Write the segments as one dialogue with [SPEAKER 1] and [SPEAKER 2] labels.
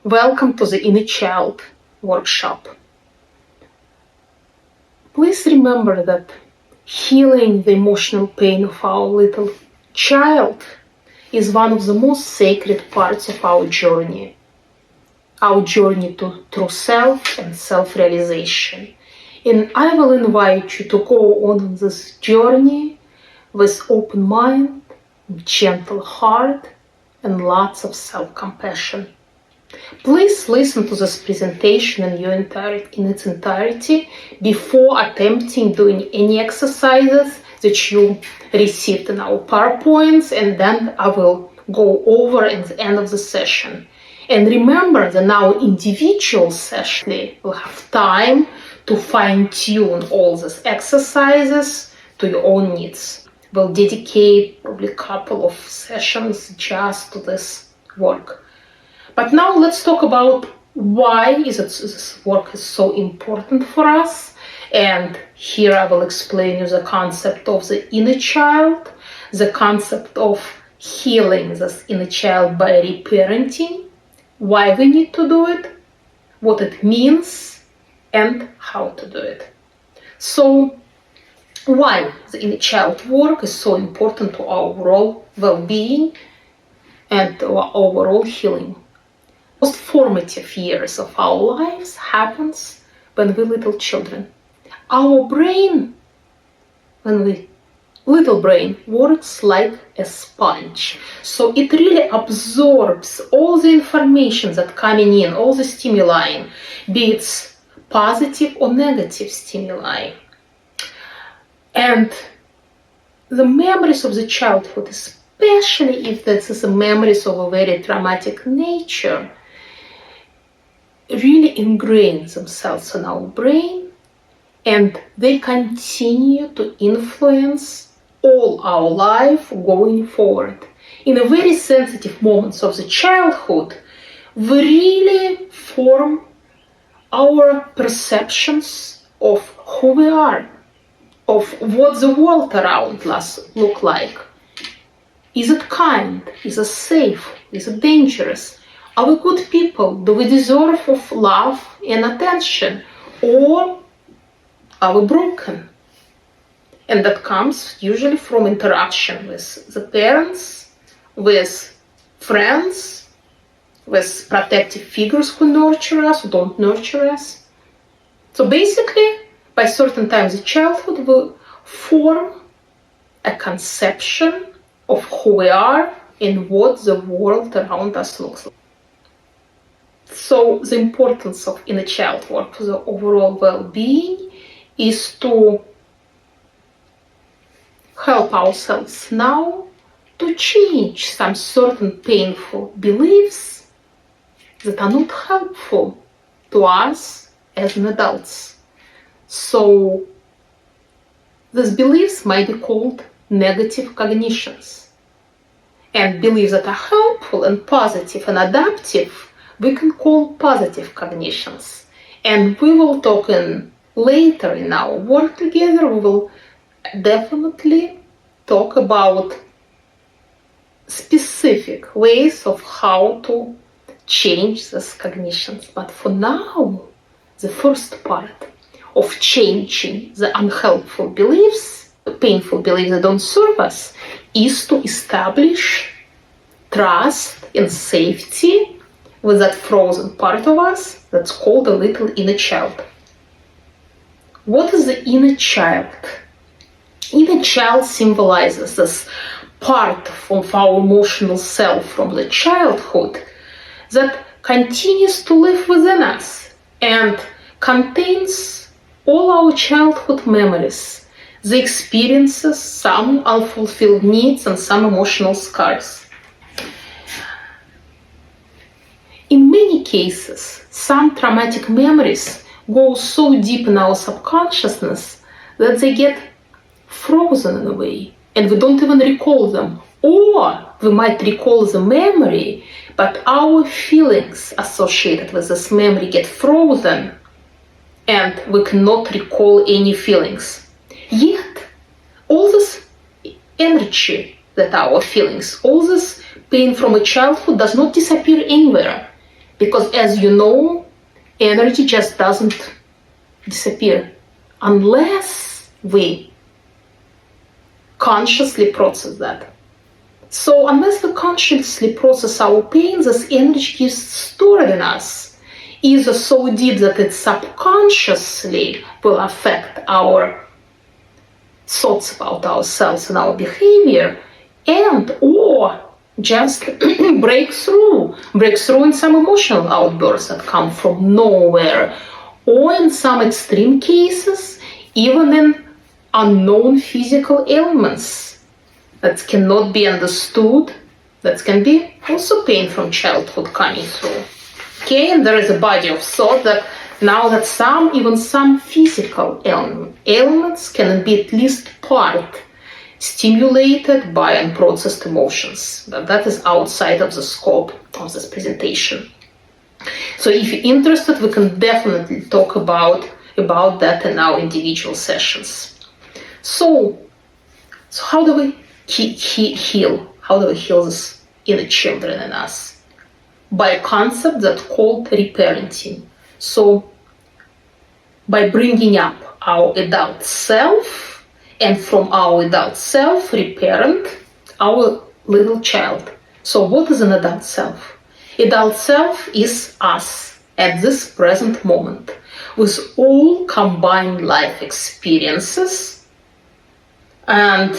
[SPEAKER 1] Welcome to the Inner Child workshop. Please remember that healing the emotional pain of our little child is one of the most sacred parts of our journey to true self and self-realization. And I will invite you to go on this journey with open mind, gentle heart, and lots of self-compassion. Please listen to this presentation in its entirety before attempting doing any exercises that you received in our PowerPoints, and then I will go over at the end of the session. And remember that our individual session will have time to fine-tune all these exercises to your own needs. We'll dedicate probably a couple of sessions just to this work. But now let's talk about why this work is so important for us. And here I will explain you the concept of the inner child, the concept of healing this inner child by reparenting, why we need to do it, what it means, and how to do it. So, why the inner child work is so important to our overall well-being and to our overall healing. Most formative years of our lives happens when we're little children. Our brain, little brain, works like a sponge. So it really absorbs all the information that coming in, all the stimuli, be it positive or negative stimuli. And the memories of the childhood, especially if this is memories of a very traumatic nature, really ingrain themselves in our brain, and they continue to influence all our life going forward. In the very sensitive moments of the childhood, we really form our perceptions of who we are, of what the world around us look like. Is it kind? Is it safe? Is it dangerous? Are we good people? Do we deserve of love and attention? Or are we broken? And that comes usually from interaction with the parents, with friends, with protective figures who nurture us, who don't nurture us. So basically, by certain times in childhood, we form a conception of who we are and what the world around us looks like. So the importance of inner child work for the overall well-being is to help ourselves now to change some certain painful beliefs that are not helpful to us as adults. So these beliefs might be called negative cognitions. And beliefs that are helpful and positive and adaptive we can call positive cognitions. And we will talk later in our work together, we will definitely talk about specific ways of how to change these cognitions. But for now, the first part of changing the unhelpful beliefs, the painful beliefs that don't serve us, is to establish trust and safety with that frozen part of us that's called a little inner child. What is the inner child? Inner child symbolizes this part of our emotional self from the childhood that continues to live within us and contains all our childhood memories, the experiences, some unfulfilled needs, and some emotional scars. In many cases, some traumatic memories go so deep in our subconsciousness that they get frozen in a way, and we don't even recall them. Or we might recall the memory, but our feelings associated with this memory get frozen, and we cannot recall any feelings. Yet, all this energy that our feelings, all this pain from a childhood does not disappear anywhere. Because as you know, energy just doesn't disappear unless we consciously process that. So unless we consciously process our pain, this energy is stored in us, either so deep that it subconsciously will affect our thoughts about ourselves and our behavior, and or just break through in some emotional outbursts that come from nowhere, or in some extreme cases, even in unknown physical ailments that cannot be understood, that can be also pain from childhood coming through. Okay, and there is a body of thought that now that some physical ailments can be at least part stimulated by unprocessed emotions. But that is outside of the scope of this presentation. So if you're interested, we can definitely talk about that in our individual sessions. So how do we heal? How do we heal this inner children in us? By a concept that's called reparenting. So by bringing up our adult self, and from our adult self, reparent our little child. So what is an adult self? Adult self is us at this present moment, with all combined life experiences and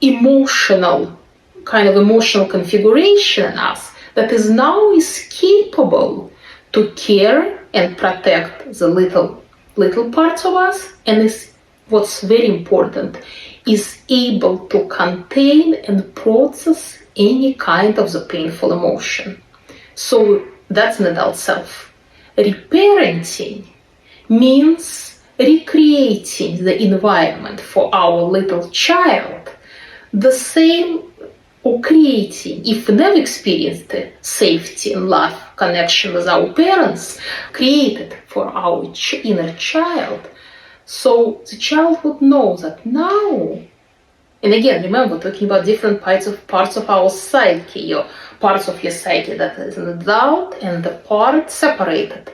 [SPEAKER 1] emotional configuration in us that is now capable to care and protect the little parts of us, and is, what's very important, is able to contain and process any kind of the painful emotion. So that's an adult self. Reparenting means recreating the environment for our little child, the same, or creating, if we never experienced safety and love connection with our parents, created for our inner child. So the child would know that now, and again, remember, talking about different parts of our psyche, your parts of your psyche that is an adult, and the part separated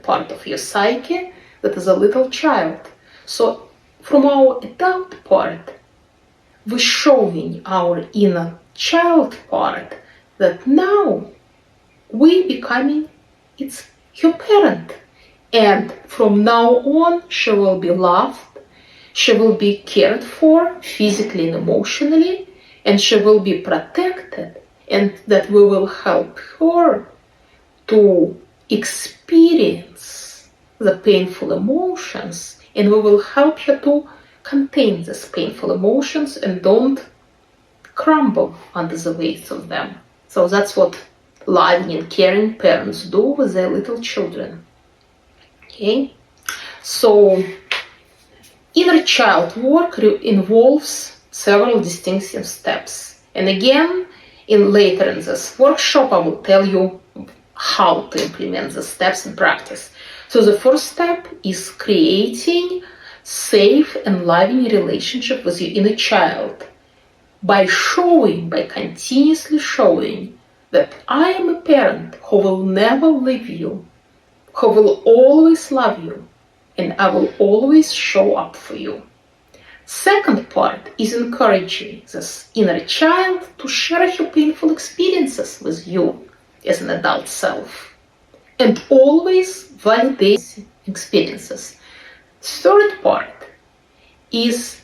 [SPEAKER 1] part of your psyche that is a little child. So from our adult part, we're showing our inner child part that now we becoming her parent. And from now on, she will be loved, she will be cared for physically and emotionally, and she will be protected, and that we will help her to experience the painful emotions, and we will help her to contain these painful emotions and don't crumble under the weight of them. So that's what loving and caring parents do with their little children. Okay, so inner child work involves several distinctive steps, and again, later in this workshop, I will tell you how to implement the steps in practice. So the first step is creating safe and loving relationship with your inner child by continuously showing that I am a parent who will never leave you, who will always love you, and I will always show up for you. Second part is encouraging this inner child to share her painful experiences with you as an adult self, and always validate experiences. Third part is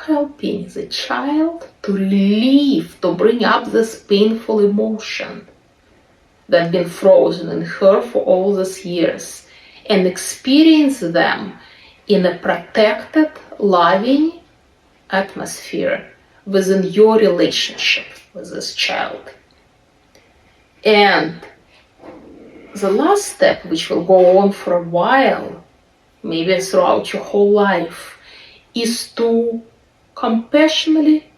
[SPEAKER 1] helping the child to bring up this painful emotion that has been frozen in her for all these years, and experience them in a protected, loving atmosphere within your relationship with this child. And the last step, which will go on for a while, maybe throughout your whole life, is to compassionately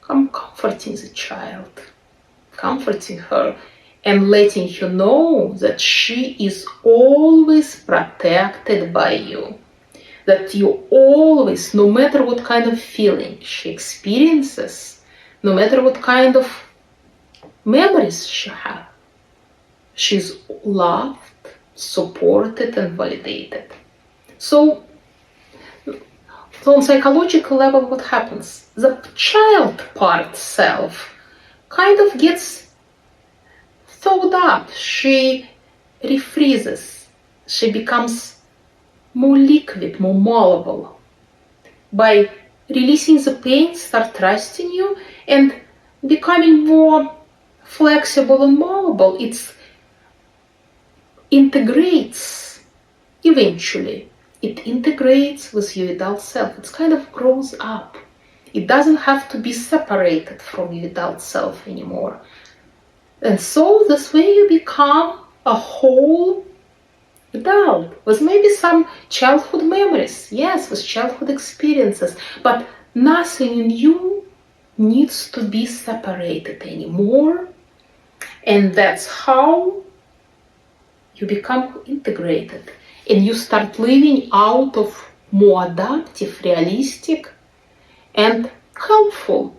[SPEAKER 1] comforting the child, comforting her, and letting her know that she is always protected by you, that you always, no matter what kind of feeling she experiences, no matter what kind of memories she had. She's loved, supported, and validated. So on psychological level, what happens? The child part self kind of gets thawed up. She refreezes. She becomes more liquid, more malleable. By releasing the pain, start trusting you and becoming more flexible and malleable. It integrates eventually. It integrates with your adult self. It kind of grows up. It doesn't have to be separated from your adult self anymore. And so this way you become a whole adult with maybe some childhood memories, yes, with childhood experiences, but nothing in you needs to be separated anymore. And that's how you become integrated. And you start living out of more adaptive, realistic, and helpful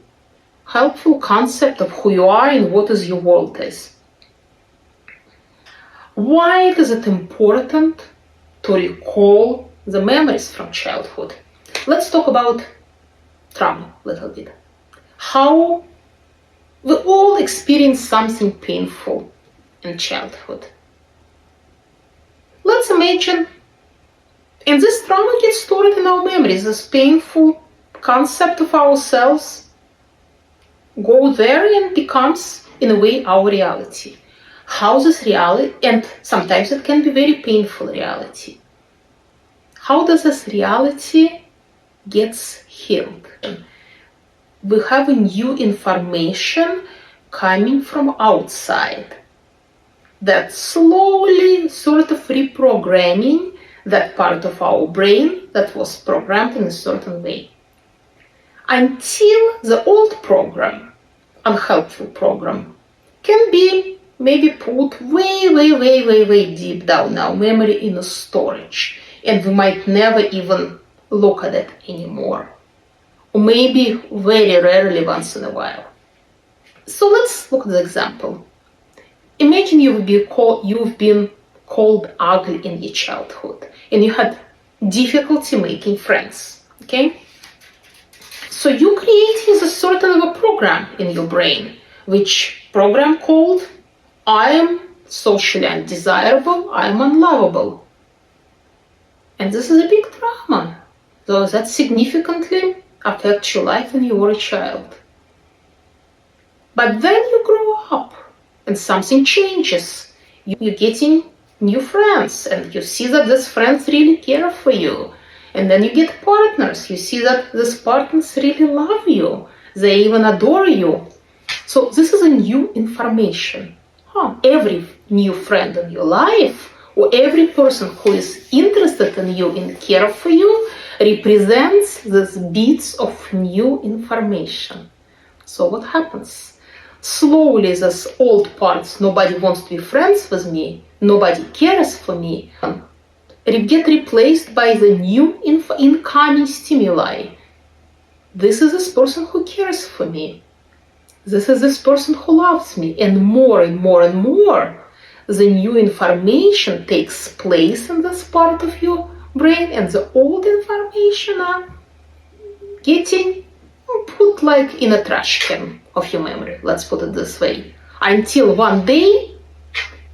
[SPEAKER 1] concept of who you are and what is your world is. Why is it important to recall the memories from childhood? Let's talk about trauma a little bit. How we all experience something painful in childhood. Let's imagine, and this trauma gets stored in our memories, this painful concept of ourselves go there and becomes, in a way, our reality. How this reality, and sometimes it can be very painful reality. How does this reality gets healed? We have a new information coming from outside that slowly sort of reprogramming that part of our brain that was programmed in a certain way. Until the old program, unhelpful program, can be maybe put way deep down our memory in a storage, and we might never even look at it anymore, or maybe very rarely once in a while. So let's look at the example. Imagine you've been called ugly in your childhood, and you had difficulty making friends, okay? So you created a sort of a program in your brain, which program called, I am socially undesirable, I am unlovable. And this is a big trauma, so that significantly affects your life when you were a child. But then you grow up, and something changes. You're getting new friends, and you see that these friends really care for you. And then you get partners. You see that these partners really love you. They even adore you. So this is a new information. Every new friend in your life, or every person who is interested in you and care for you, represents these bits of new information. So what happens? Slowly, these old parts, nobody wants to be friends with me, nobody cares for me, get replaced by the new incoming stimuli. This is this person who cares for me. This is this person who loves me. And more, the new information takes place in this part of your brain, and the old information are getting put like in a trash can of your memory, let's put it this way, until one day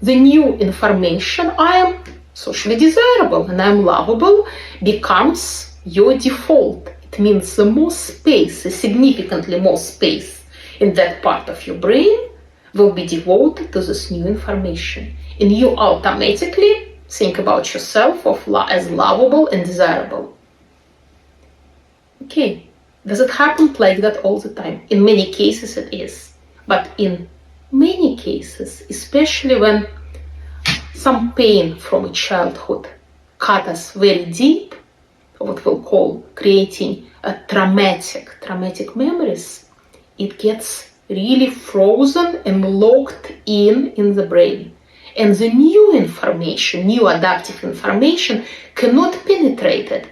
[SPEAKER 1] the new information, I am socially desirable and I'm lovable, becomes your default. It means the more space, significantly more space in that part of your brain will be devoted to this new information, and you automatically think about yourself as lovable and desirable. Okay. Does it happen like that all the time? In many cases it is. But in many cases, especially when some pain from a childhood cut us very deep, what we'll call creating a traumatic memories, it gets really frozen and locked in the brain. And the new information, new adaptive information cannot penetrate it.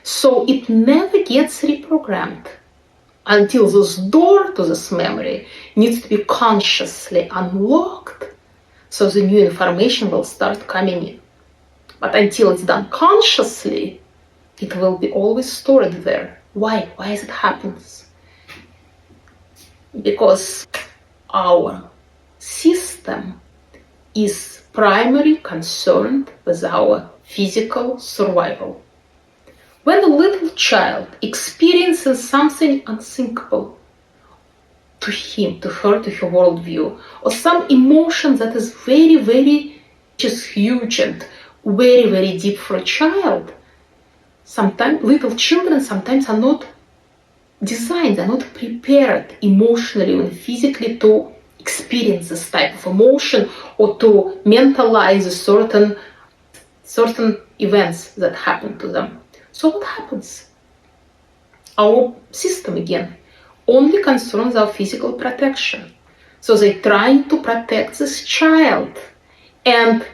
[SPEAKER 1] So it never gets reprogrammed. until this door to this memory needs to be consciously unlocked, so the new information will start coming in. But until it's done consciously, it will be always stored there. Why? Why is it happens? Because our system is primarily concerned with our physical survival. When a little child experiences something unthinkable to him, to her, to her worldview, or some emotion that is very, very just huge and very, very deep for a child, sometimes little children sometimes are not designed, they're not prepared emotionally and physically to experience this type of emotion or to mentalize certain events that happen to them. So what happens? Our system, again, only concerns our physical protection. So they're trying to protect this child, and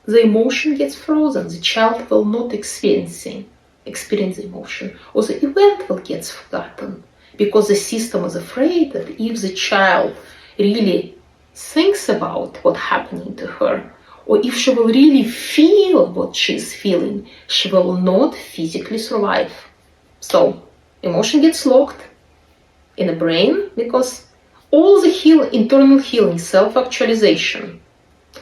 [SPEAKER 1] the emotion gets frozen. The child will not experience the emotion, or the event will get forgotten, because the system is afraid that if the child really thinks about what's happening to her, or if she will really feel what she's feeling, she will not physically survive. So emotion gets locked in the brain, because all the internal healing, self-actualization,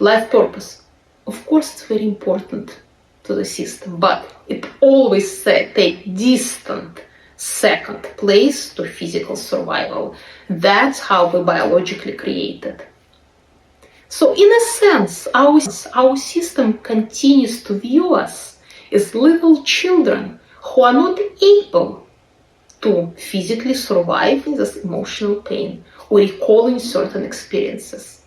[SPEAKER 1] life purpose, of course it's very important to the system, but it always takes distant second place to physical survival. That's how we biologically created. So in a sense, our system continues to view us as little children who are not able to physically survive this emotional pain or recalling certain experiences.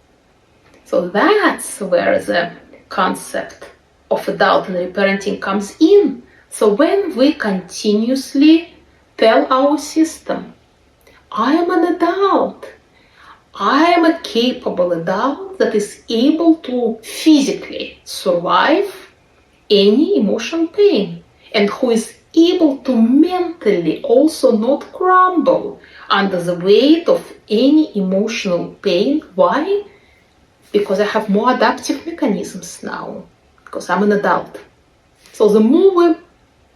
[SPEAKER 1] So that's where the concept of adult and reparenting comes in. So when we continuously tell our system, I am an adult, I am a capable adult that is able to physically survive any emotional pain, and who is able to mentally also not crumble under the weight of any emotional pain. Why? Because I have more adaptive mechanisms now, because I'm an adult. So the more we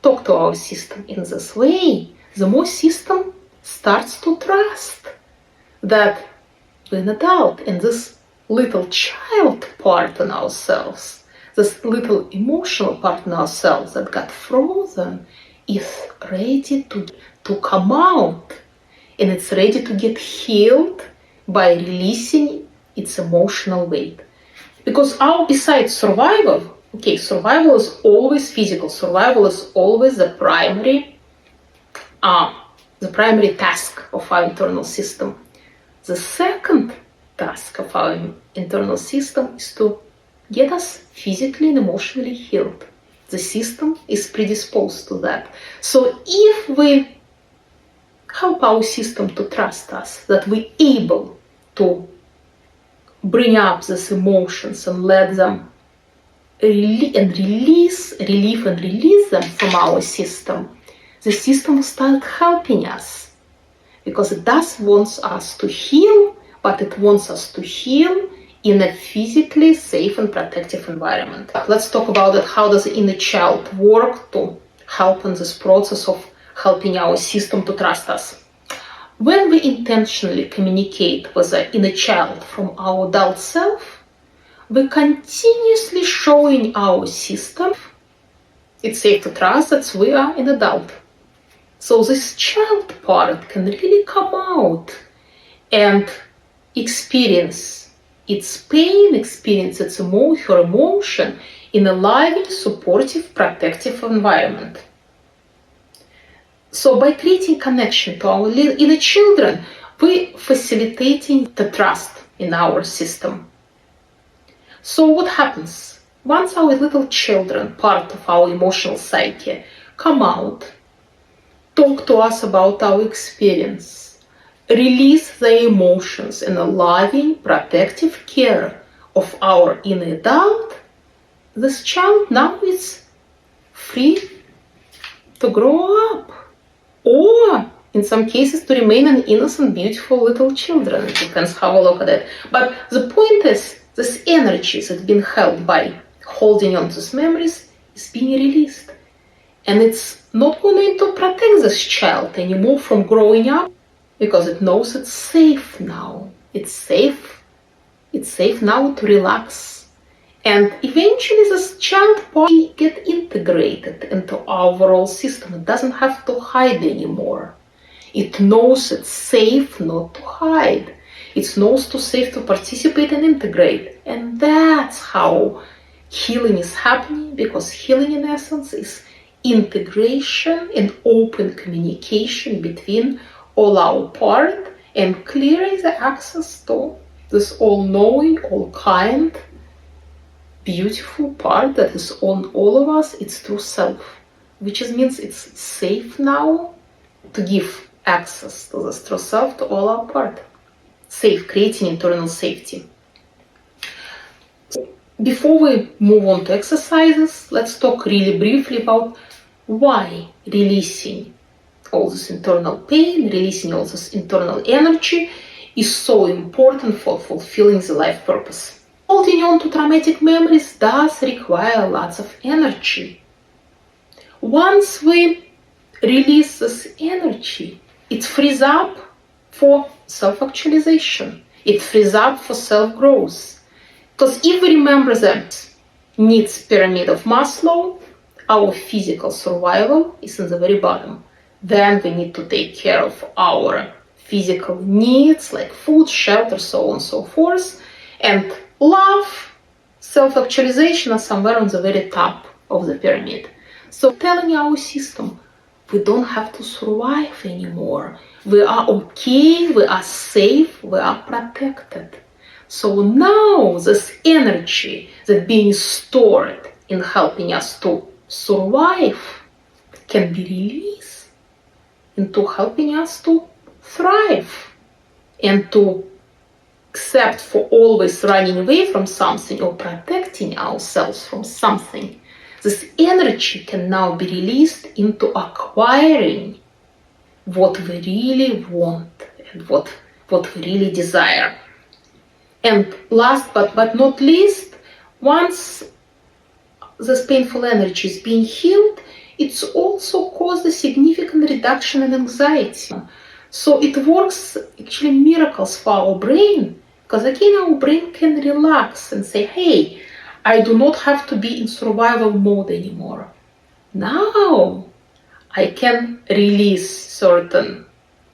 [SPEAKER 1] talk to our system in this way, the more system starts to trust that we're an adult, and this little child part in ourselves, this little emotional part in ourselves that got frozen, is ready to come out, and it's ready to get healed by releasing its emotional weight. Because besides survival, survival is always physical. Survival is always the primary task of our internal system. The second task of our internal system is to get us physically and emotionally healed. The system is predisposed to that. So if we help our system to trust us, that we're able to bring up these emotions and let them relieve and release them from our system, the system will start helping us. Because it does want us to heal, but it wants us to heal in a physically safe and protective environment. Let's talk about it. How does the inner child work to help in this process of helping our system to trust us? When we intentionally communicate with the inner child from our adult self, we're continuously showing our system it's safe to trust that we are an adult. So this child part can really come out and experience its pain, experience her emotion in a living, supportive, protective environment. So by creating connection to our inner children, we're facilitating the trust in our system. So what happens? Once our little children, part of our emotional psyche, come out, talk to us about our experience, release their emotions in a loving, protective care of our inner adult, this child now is free to grow up. Or in some cases to remain an innocent, beautiful little children. It depends how we look at it. But the point is, this energy that's been held by holding on to these memories is being released. And it's not going to protect this child anymore from growing up because it knows it's safe now. It's safe. It's safe now to relax. And eventually this child body get integrated into our overall system. It doesn't have to hide anymore. It knows it's safe not to hide. It knows it's safe to participate and integrate. And that's how healing is happening, because healing in essence is integration and open communication between all our parts and clearing the access to this all-knowing, all-kind, beautiful part that is on all of us, its true self, which means it's safe now to give access to this true self to all our part. Safe, creating internal safety. Before we move on to exercises, let's talk really briefly about why releasing all this internal pain, releasing all this internal energy is so important for fulfilling the life purpose. Holding on to traumatic memories does require lots of energy. Once we release this energy, it frees up for self-actualization. It frees up for self-growth. Because if we remember the needs pyramid of Maslow, our physical survival is in the very bottom. Then we need to take care of our physical needs like food, shelter, so on and so forth. And love, self-actualization are somewhere on the very top of the pyramid. So telling our system, we don't have to survive anymore. We are okay, we are safe, we are protected. So now this energy that's being stored in helping us to survive can be released into helping us to thrive and to except for always running away from something or protecting ourselves from something. This energy can now be released into acquiring what we really want and what we really desire. And last but not least, once this painful energy is being healed, it's also caused a significant reduction in anxiety. So it works actually miracles for our brain, because again our brain can relax and say, hey, I do not have to be in survival mode anymore. Now I can release certain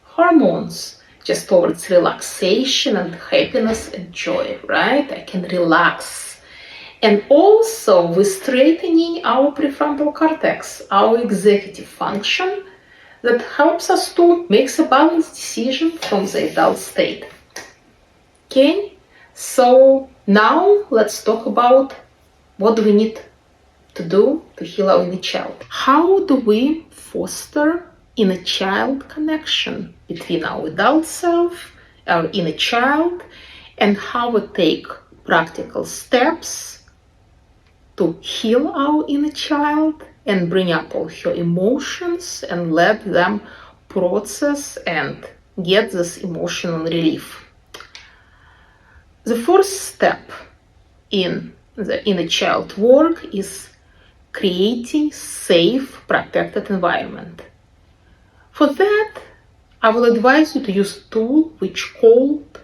[SPEAKER 1] hormones just towards relaxation and happiness and joy, right? I can relax. And also we're straightening our prefrontal cortex, our executive function, that helps us to make a balanced decision from the adult state. Okay, so now let's talk about what do we need to do to heal our inner child. How do we foster inner child connection between our adult self, our inner child, and how we take practical steps to heal our inner child and bring up all her emotions and let them process and get this emotional relief. The first step in the inner child work is creating safe, protected environment. For that, I will advise you to use a tool which called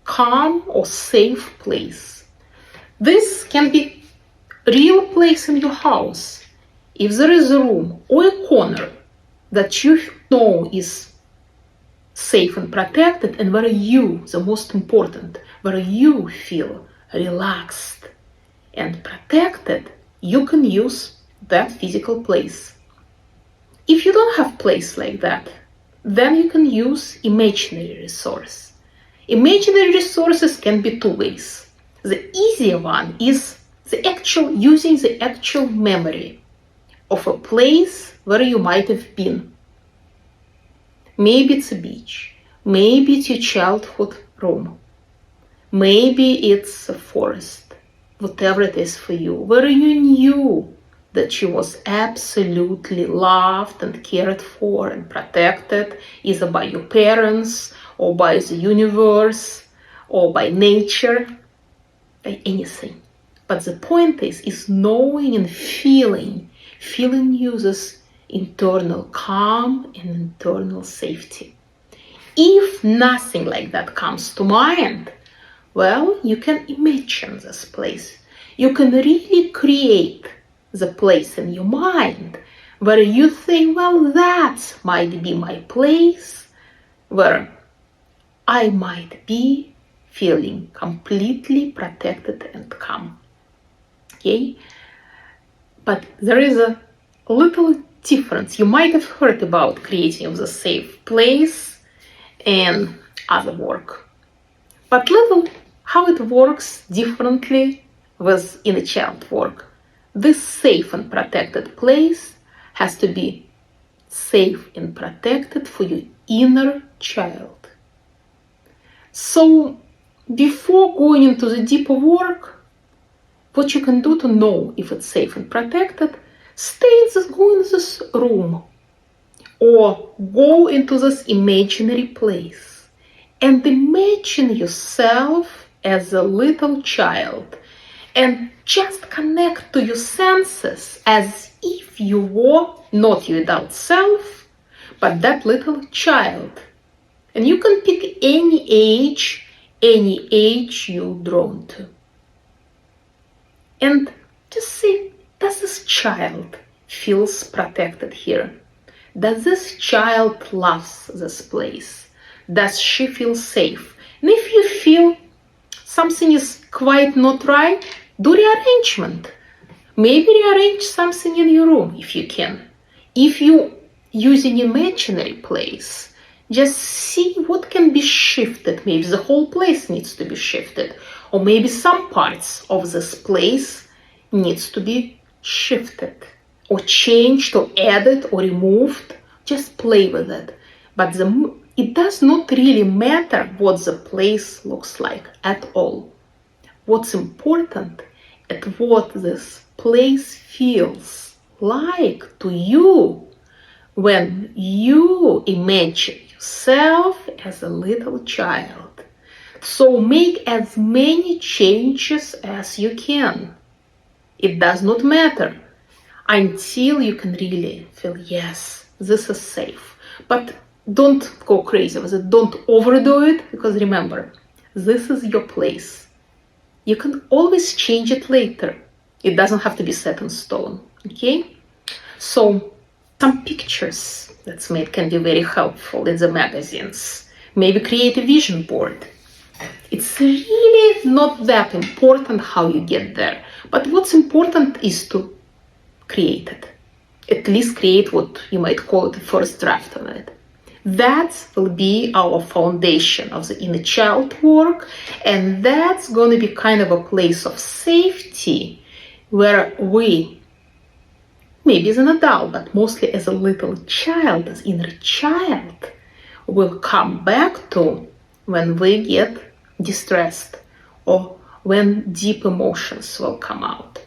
[SPEAKER 1] calm or safe place. This can be a real place in your house. If there is a room or a corner that you know is safe and protected, and where you, the most important, where you feel relaxed and protected, you can use that physical place. If you don't have a place like that, then you can use imaginary resource. Imaginary resources can be two ways. The easier one is using the actual memory of a place where you might have been. Maybe it's a beach, maybe it's your childhood room, maybe it's a forest, whatever it is for you, where you knew that she was absolutely loved and cared for and protected, either by your parents or by the universe or by nature, by anything. But the point is knowing and feeling you this internal calm and internal safety. If nothing like that comes to mind, well, you can imagine this place. You can really create the place in your mind where you think, well, that might be my place where I might be feeling completely protected and calm. Okay? But there is a little difference. You might have heard about creating the safe place and other work. But little how it works differently with inner child work. This safe and protected place has to be safe and protected for your inner child. So before going into the deeper work, what you can do to know if it's safe and protected, go in this room or go into this imaginary place and imagine yourself as a little child and just connect to your senses as if you were not your adult self, but that little child. And you can pick any age you're drawn to. And just see, does this child feels protected here? Does this child loves this place? Does she feel safe? And if you feel something is quite not right, do rearrangement. Maybe rearrange something in your room if you can. If you use an imaginary place, just see what can be shifted. Maybe the whole place needs to be shifted, or maybe some parts of this place needs to be shifted or changed or added or removed. Just play with it. But it does not really matter what the place looks like at all. What's important is what this place feels like to you when you imagine yourself as a little child. So make as many changes as you can. It does not matter until you can really feel, yes, this is safe. But don't go crazy with it. Don't overdo it, because remember, this is your place. You can always change it later. It doesn't have to be set in stone, okay? So some pictures that's made can be very helpful in the magazines. Maybe create a vision board. It's really not that important how you get there. But what's important is to create it. At least create what you might call it the first draft of it. That will be our foundation of the inner child work, and that's going to be kind of a place of safety where we, maybe as an adult, but mostly as a little child, as inner child, will come back to when we get distressed or when deep emotions will come out.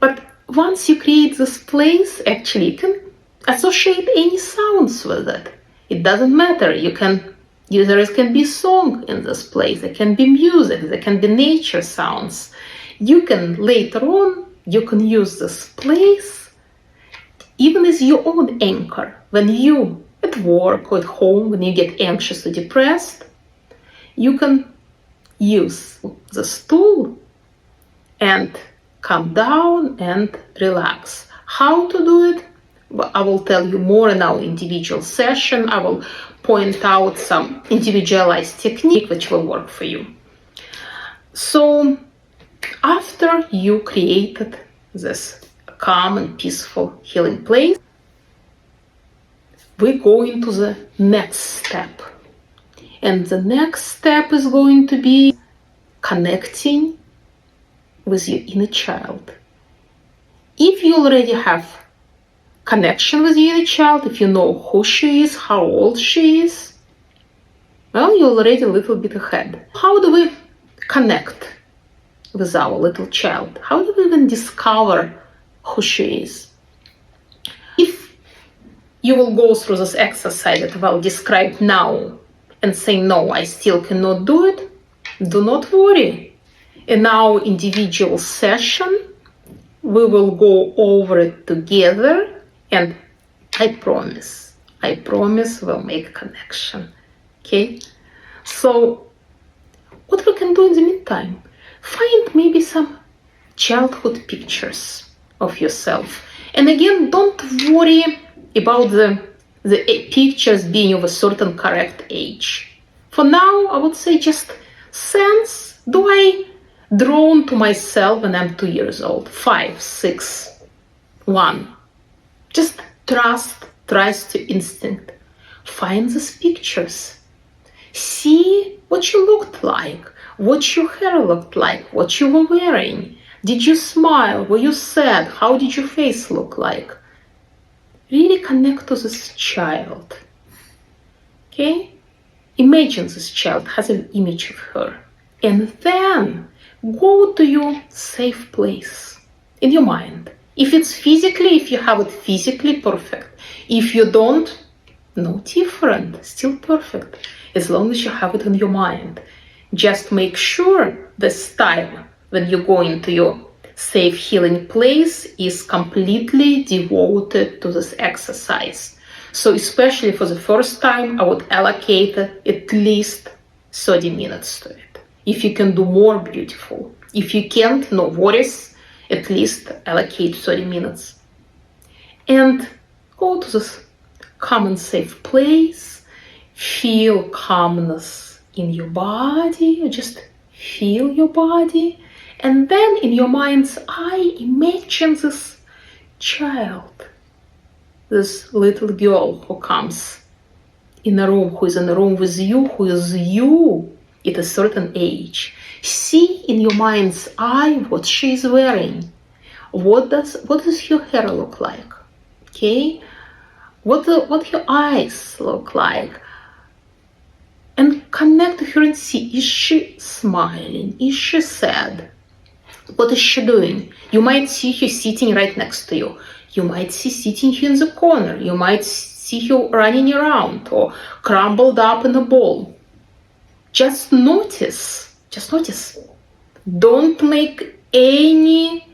[SPEAKER 1] But once you create this place, actually you can associate any sounds with it. It doesn't matter. There can be song in this place. There can be music. There can be nature sounds. You can later on, you can use this place even as your own anchor. When you at work or at home, when you get anxious or depressed, you can use this tool and calm down and relax. How to do it? I will tell you more in our individual session. I will point out some individualized technique which will work for you. So after you created this calm and peaceful healing place, we go into the next step. And the next step is going to be connecting with your inner child. If you already have connection with your inner child, if you know who she is, how old she is, well, you're already a little bit ahead. How do we connect with our little child? How do we even discover who she is. If you will go through this exercise that I will describe now and say, no, I still cannot do it, do not worry. In our individual session, we will go over it together, and I promise we'll make a connection. Okay? So, what we can do in the meantime? Find maybe some childhood pictures of yourself. And again, don't worry about the pictures being of a certain correct age. For now, I would say just sense, do I drawn to myself when I'm 2 years old, 5, 6, 1. Just trust your instinct. Find these pictures. See what you looked like, what your hair looked like, what you were wearing. Did you smile? Were you sad? How did your face look like? Really connect to this child. Okay? Imagine this child has an image of her. And then go to your safe place in your mind. If it's physically, if you have it physically, perfect. If you don't, no different, still perfect. As long as you have it in your mind. Just make sure this time when you go into your safe healing place is completely devoted to this exercise. So especially for the first time, I would allocate at least 30 minutes to it. If you can do more, beautiful. If you can't, no worries, at least allocate 30 minutes. And go to this common safe place, feel calmness in your body, just feel your body, and then in your mind's eye, imagine this child, this little girl who comes in a room, who is in a room with you, who is you at a certain age. See in your mind's eye what she is wearing. What does her hair look like? Okay? What her eyes look like? And connect to her and see, is she smiling? Is she sad? What is she doing? You might see her sitting right next to you. You might see sitting here in the corner. You might see her running around or crumbled up in a ball. Just notice. Don't make any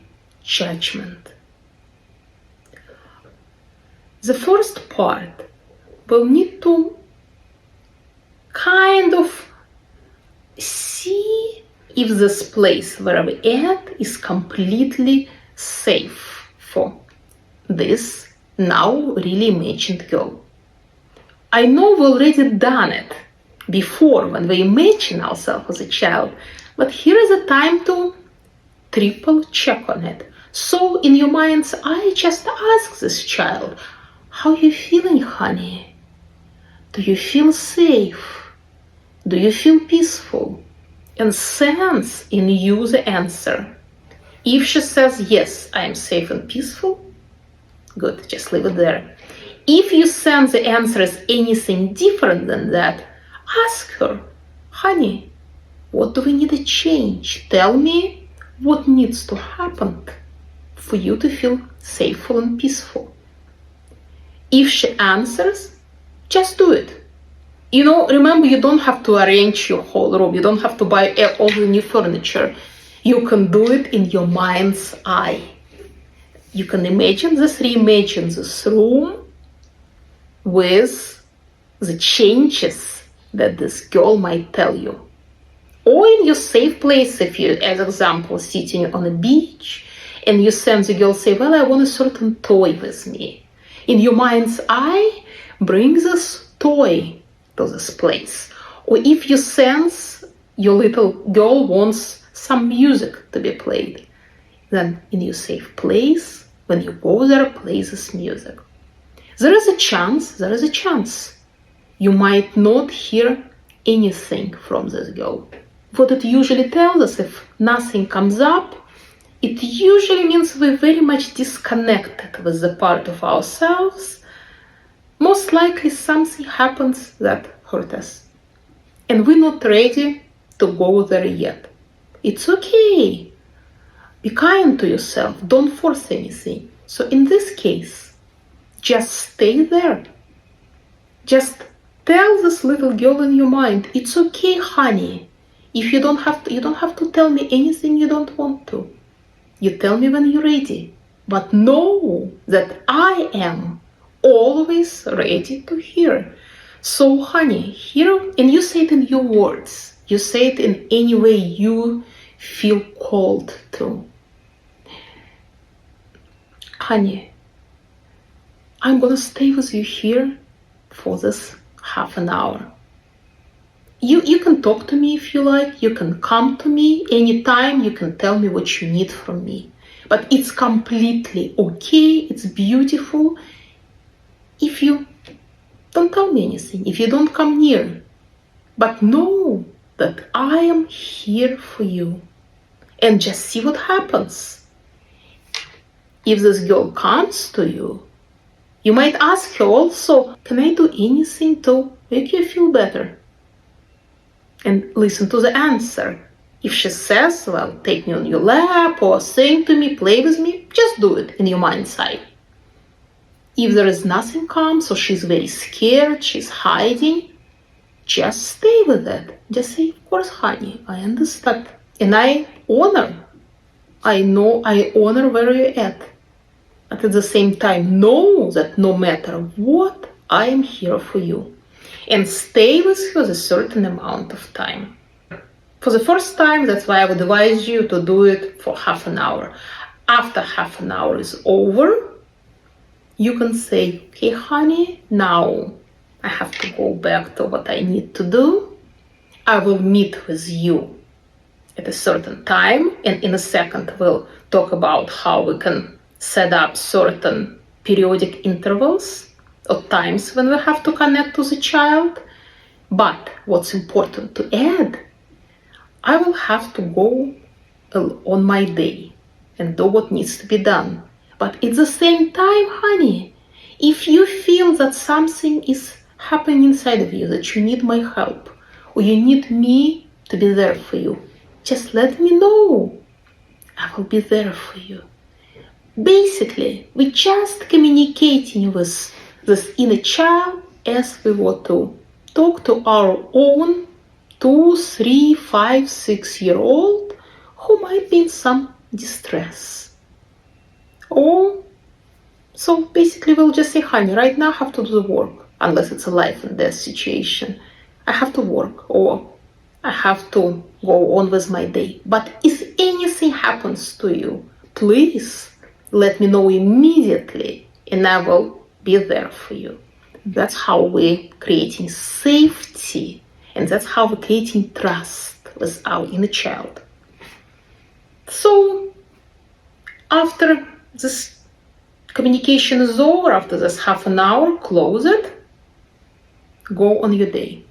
[SPEAKER 1] judgment. The first part will need to kind of see if this place where we're at is completely safe for this now really imagined girl. I know we already done it before when we imagine ourselves as a child, but here is a time to triple check on it. So in your mind's eye, just ask this child, how are you feeling, honey? Do you feel safe? Do you feel peaceful? And sense in you the answer. If she says, yes, I am safe and peaceful, good, just leave it there. If you sense the answer is anything different than that, ask her, honey, what do we need to change? Tell me what needs to happen for you to feel safe and peaceful. If she answers, just do it. You know, remember, you don't have to arrange your whole room. You don't have to buy all the new furniture. You can do it in your mind's eye. You can reimagine this room with the changes that this girl might tell you. Or in your safe place, if you, as example, sitting on a beach, and you sense the girl say, well, I want a certain toy with me. In your mind's eye, bring this toy to this place. Or if you sense your little girl wants some music to be played, then in your safe place, when you go there, play this music. There is a chance you might not hear anything from this girl. What it usually tells us, if nothing comes up, it usually means we're very much disconnected with the part of ourselves. Most likely something happens that hurt us. And we're not ready to go there yet. It's okay. Be kind to yourself. Don't force anything. So in this case, just stay there. Just tell this little girl in your mind, it's okay, honey. If you don't have to tell me anything you don't want to. You tell me when you're ready. But know that I am always ready to hear. So, honey, here, and you say it in your words. You say it in any way you feel called to. Honey, I'm gonna stay with you here for this half an hour. You can talk to me if you like. You can come to me anytime. You can tell me what you need from me. But it's completely okay. It's beautiful if you don't tell me anything, if you don't come near. But know that I am here for you. And just see what happens. If this girl comes to you, you might ask her also, can I do anything to make you feel better? And listen to the answer. If she says, well, take me on your lap or sing to me, play with me, just do it in your mind's eye. If there is nothing comes or she's very scared, she's hiding, just stay with it. Just say, of course, honey, I understand. And I honor where you're at. But at the same time, know that no matter what, I am here for you. And stay with her a certain amount of time. For the first time, that's why I would advise you to do it for half an hour. After half an hour is over, you can say, okay, honey, now I have to go back to what I need to do. I will meet with you at a certain time, and in a second we'll talk about how we can set up certain periodic intervals or times when we have to connect to the child. But what's important to add, I will have to go on my day and do what needs to be done. But at the same time, honey, if you feel that something is happening inside of you, that you need my help, or you need me to be there for you, just let me know. I will be there for you. Basically, we're just communicating with this inner child as we were to talk to our own 2, 3, 5, 6-year-old who might be in some distress. Or, so basically we'll just say, honey, right now I have to do the work, unless it's a life and death situation. I have to work, or I have to go on with my day. But if anything happens to you, please let me know immediately and I will be there for you. That's how we're creating safety, and that's how we're creating trust with our inner child. So after this communication is over, after this half an hour, close it, go on your day.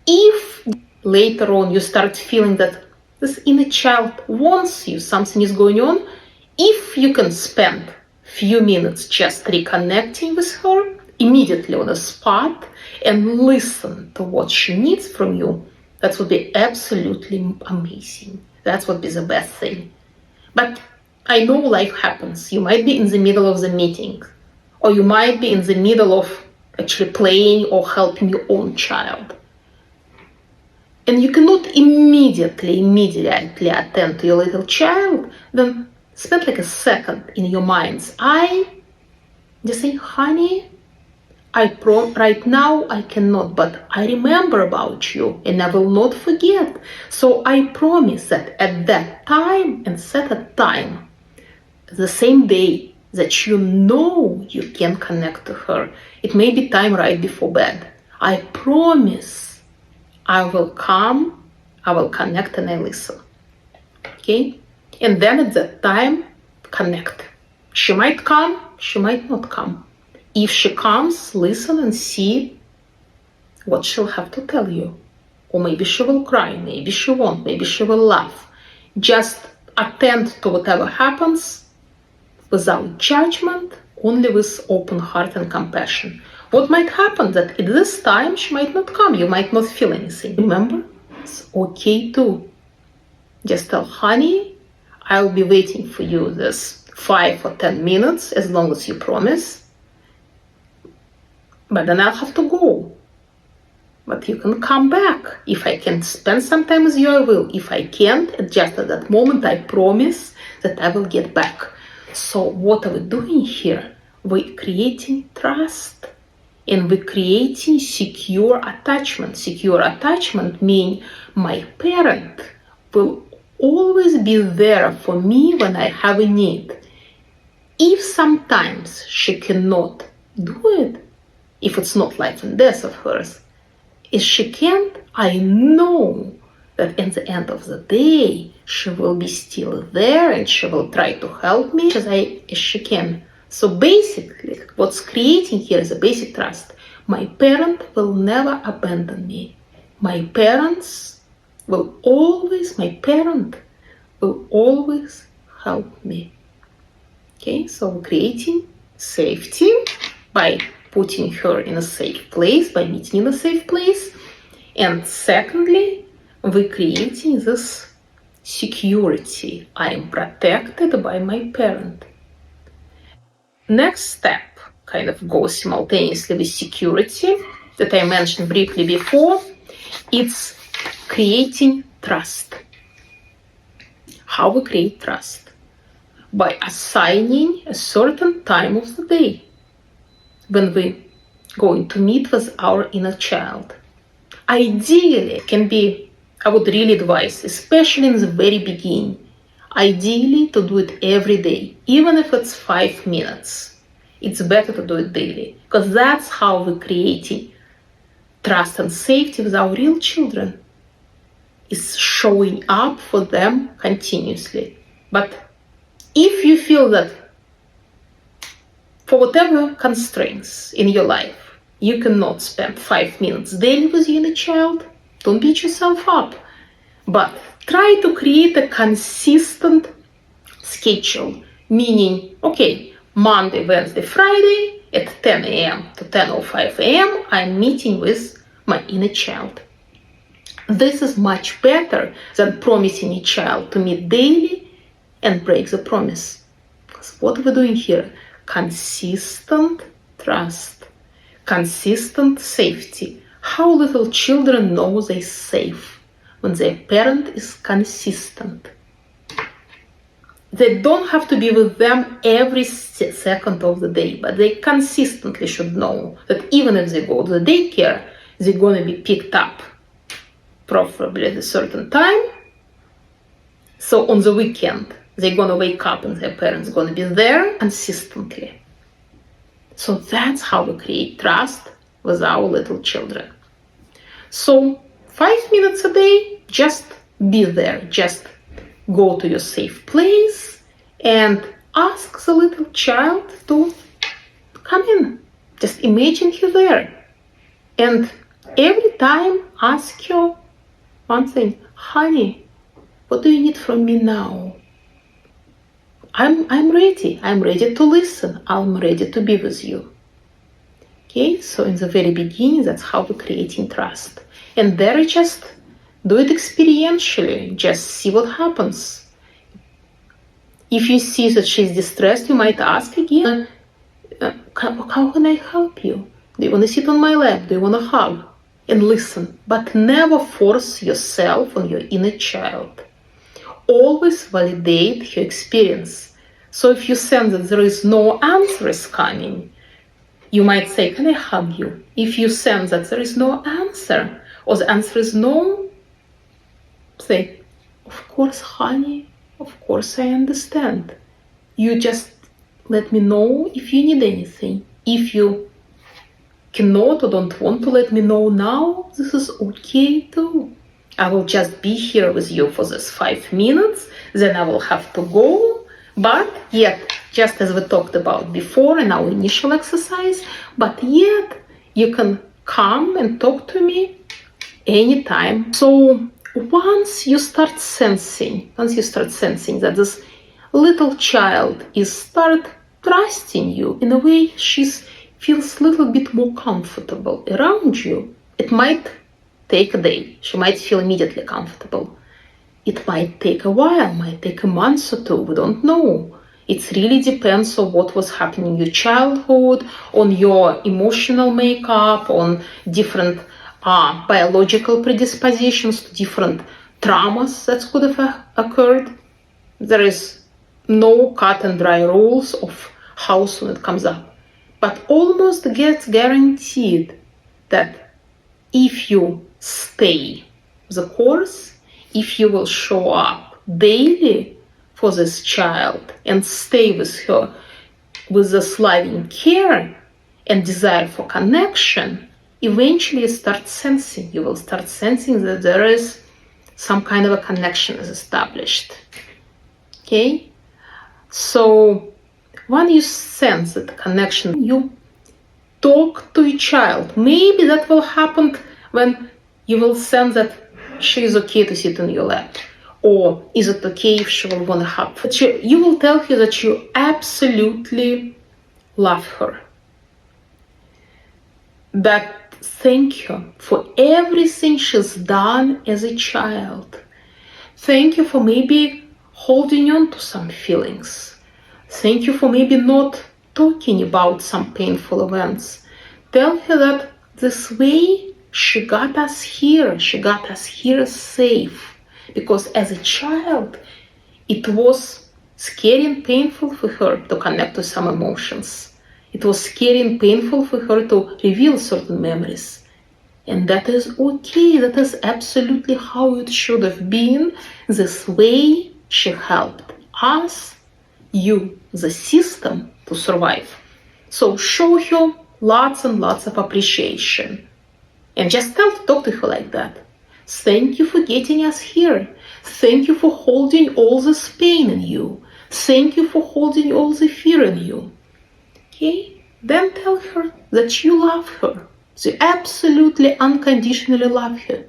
[SPEAKER 1] If later on you start feeling that this inner child wants you, something is going on, if you can spend few minutes just reconnecting with her immediately on the spot and listen to what she needs from you, that would be absolutely amazing. That would be the best thing. But I know life happens. You might be in the middle of the meeting, or you might be in the middle of actually playing or helping your own child. And you cannot immediately attend to your little child, then spend like a second in your mind's eye. Just say, honey, right now I cannot, but I remember about you and I will not forget. So I promise that at that time, and set a time, the same day that you know you can connect to her. It may be time right before bed. I promise I will come, I will connect and I listen. Okay? And then at that time, connect. She might come, she might not come. If she comes, listen and see what she'll have to tell you. Or maybe she will cry, maybe she won't, maybe she will laugh. Just attend to whatever happens without judgment, only with open heart and compassion. What might happen that at this time she might not come, you might not feel anything. Remember, it's okay too. Just tell, honey, I'll be waiting for you this 5 or 10 minutes, as long as you promise. But then I'll have to go. But you can come back. If I can spend some time with you, I will. If I can't, just at that moment, I promise that I will get back. So what are we doing here? We're creating trust. And we're creating secure attachment. Secure attachment means my parent will always be there for me when I have a need. If sometimes she cannot do it, if it's not life and death of hers, if she can't, I know that at the end of the day, she will be still there and she will try to help me as she can. So basically, what's creating here is a basic trust. My parent will never abandon me. My parent will always help me. Okay, so creating safety by putting her in a safe place, by meeting in a safe place. And secondly, we're creating this security. I am protected by my parent. Next step kind of goes simultaneously with security that I mentioned briefly before. It's creating trust. How we create trust? By assigning a certain time of the day when we're going to meet with our inner child. Ideally, it can be, I would really advise, especially in the very beginning, ideally to do it every day, even if it's 5 minutes. It's better to do it daily, because that's how we're creating trust and safety with our real children. Is showing up for them continuously. But if you feel that for whatever constraints in your life, you cannot spend 5 minutes daily with your inner child, don't beat yourself up. But try to create a consistent schedule, meaning, okay, Monday, Wednesday, Friday at 10 a.m. to 10:05 a.m. I'm meeting with my inner child. This is much better than promising a child to meet daily and break the promise. Because what we're doing here, consistent trust, consistent safety. How little children know they're safe when their parent is consistent. They don't have to be with them every second of the day, but they consistently should know that even if they go to the daycare, they're going to be picked up preferably at a certain time. So on the weekend, they're going to wake up and their parents are going to be there consistently. So that's how we create trust with our little children. So 5 minutes a day, just be there. Just go to your safe place and ask the little child to come in. Just imagine you there. And every time ask her one thing, honey, what do you need from me now? I'm ready. I'm ready to listen. I'm ready to be with you. Okay, so in the very beginning, that's how we're creating trust. And there just do it experientially. Just see what happens. If you see that she's distressed, you might ask again, how can I help you? Do you want to sit on my lap? Do you want to hug? And listen, but never force yourself on your inner child. Always validate your experience. So if you sense that there is no answer is coming, you might say, can I hug you? If you sense that there is no answer, or the answer is no, say, of course, honey, of course I understand. You just let me know if you need anything. If you cannot or don't want to let me know now, this is okay too. I will just be here with you for this 5 minutes, then I will have to go. But yet, just as we talked about before in our initial exercise, but yet you can come and talk to me anytime. So once you start sensing that this little child is start trusting you in a way she feels a little bit more comfortable around you, it might take a day. She might feel immediately comfortable. It might take a while, might take a month or two, we don't know. It really depends on what was happening in your childhood, on your emotional makeup, on different biological predispositions to different traumas that could have occurred. There is no cut and dry rules of how soon it comes up. But almost gets guaranteed that if you stay the course, if you will show up daily for this child and stay with her with this loving care and desire for connection, eventually you will start sensing that there is some kind of a connection is established. Okay? So when you sense that connection, you talk to your child. Maybe that will happen when you will sense that she is okay to sit on your lap. Or is it okay if she will want to hug? But you will tell her that you absolutely love her. That thank you for everything she's done as a child. Thank you for maybe holding on to some feelings. Thank you for maybe not talking about some painful events. Tell her that this way she got us here safe. Because as a child, it was scary and painful for her to connect to some emotions. It was scary and painful for her to reveal certain memories. And that is okay, that is absolutely how it should have been. This way she helped us, you, the system, to survive. So show her lots and lots of appreciation. And just talk to her like that. Thank you for getting us here. Thank you for holding all this pain in you. Thank you for holding all the fear in you. Okay? Then tell her that you love her. You absolutely unconditionally love her.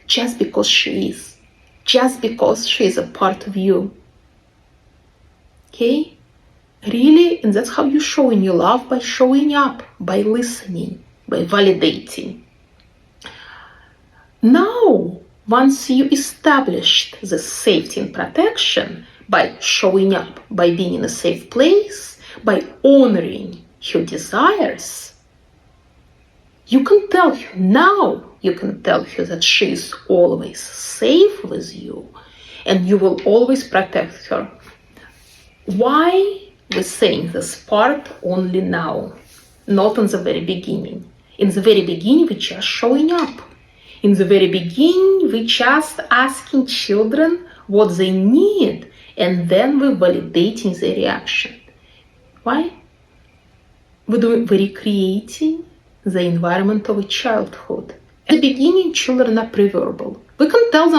[SPEAKER 1] Just because she is. Just because she is a part of you. Okay? Really, and that's how you show in your love, by showing up, by listening, by validating. Now, once you established the safety and protection by showing up, by being in a safe place, by honoring your desires, you can tell her that she is always safe with you and you will always protect her. Why we're saying this part only now, not in the very beginning? In the very beginning, we're just showing up. In the very beginning, we're just asking children what they need, and then we're validating their reaction. Why? We're recreating the environment of a childhood. At the beginning, children are pre-verbal. We can tell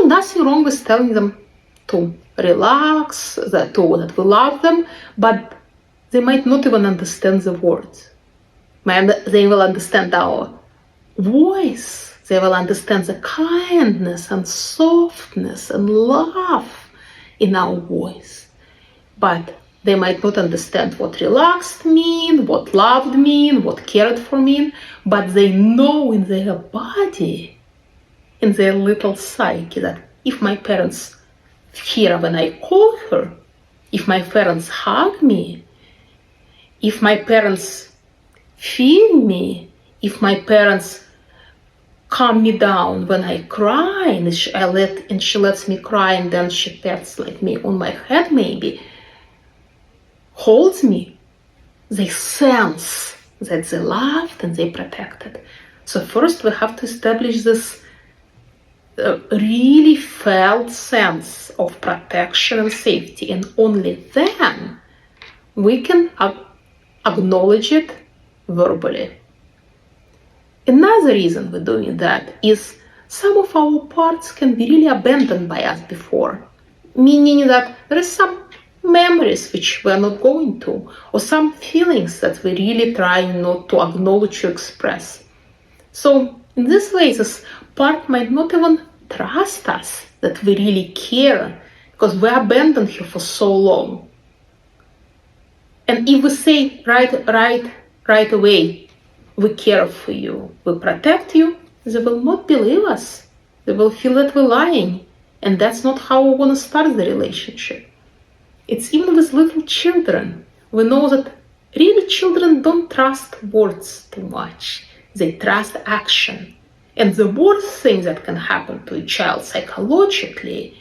[SPEAKER 1] nothing wrong with telling them to relax, that we love them, but they might not even understand the words. They will understand our voice. They will understand the kindness and softness and love in our voice. But they might not understand what relaxed mean, what loved mean, what cared for mean, but they know in their body, in their little psyche, that if my parents hear when I call her, if my parents hug me, if my parents feel me, if my parents calm me down when I cry, and she lets me cry, and then she pats like me on my head, maybe holds me, they sense that they loved and they protected. So first we have to establish this really felt sense of protection and safety, and only then we can acknowledge it verbally. Another reason we're doing that is some of our parts can be really abandoned by us before, meaning that there is some memories which we're not going to, or some feelings that we really try not to acknowledge or express. So in this way, this part might not even trust us that we really care, because we abandoned her for so long. And if we say right away, we care for you, we protect you, they will not believe us. They will feel that we're lying. And that's not how we want to start the relationship. It's even with little children. We know that really children don't trust words too much. They trust action. And the worst thing that can happen to a child psychologically,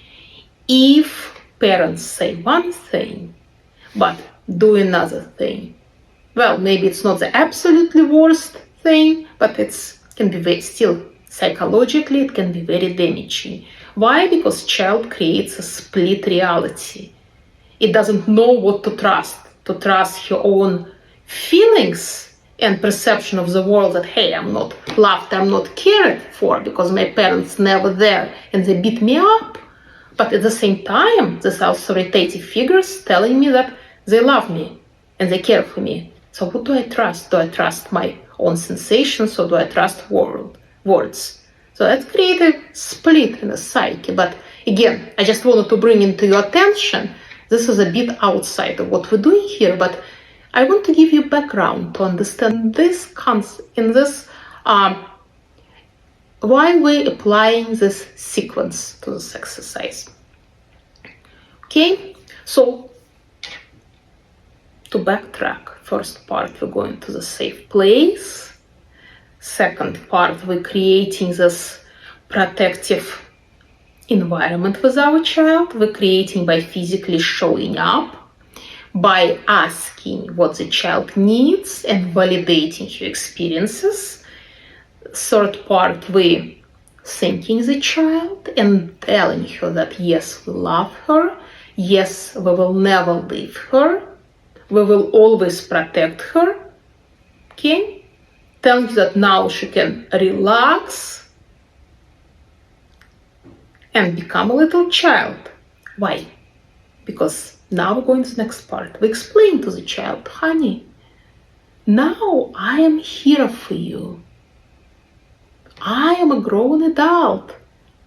[SPEAKER 1] if parents say one thing, but do another thing. Well, maybe it's not the absolutely worst thing, but it can be still psychologically, it can be very damaging. Why? Because child creates a split reality. It doesn't know what to trust her own feelings and perception of the world that, hey, I'm not loved, I'm not cared for because my parents never there and they beat me up. But at the same time, these authoritative figures telling me that they love me and they care for me. So what do I trust? Do I trust my own sensations or do I trust words? So that creates a split in the psyche. But again, I just wanted to bring into your attention, this is a bit outside of what we're doing here, but I want to give you background to understand this in this why we're applying this sequence to this exercise. Okay, so to backtrack, first part we're going to the safe place. Second part, we're creating this protective environment with our child. We're creating by physically showing up, by asking what the child needs and validating her experiences. Third part, we're thanking the child and telling her that yes, we love her, yes, we will never leave her, we will always protect her. Okay? Telling her that now she can relax and become a little child. Why? Because now we're going to the next part. We explain to the child, honey, now I am here for you. I am a grown adult.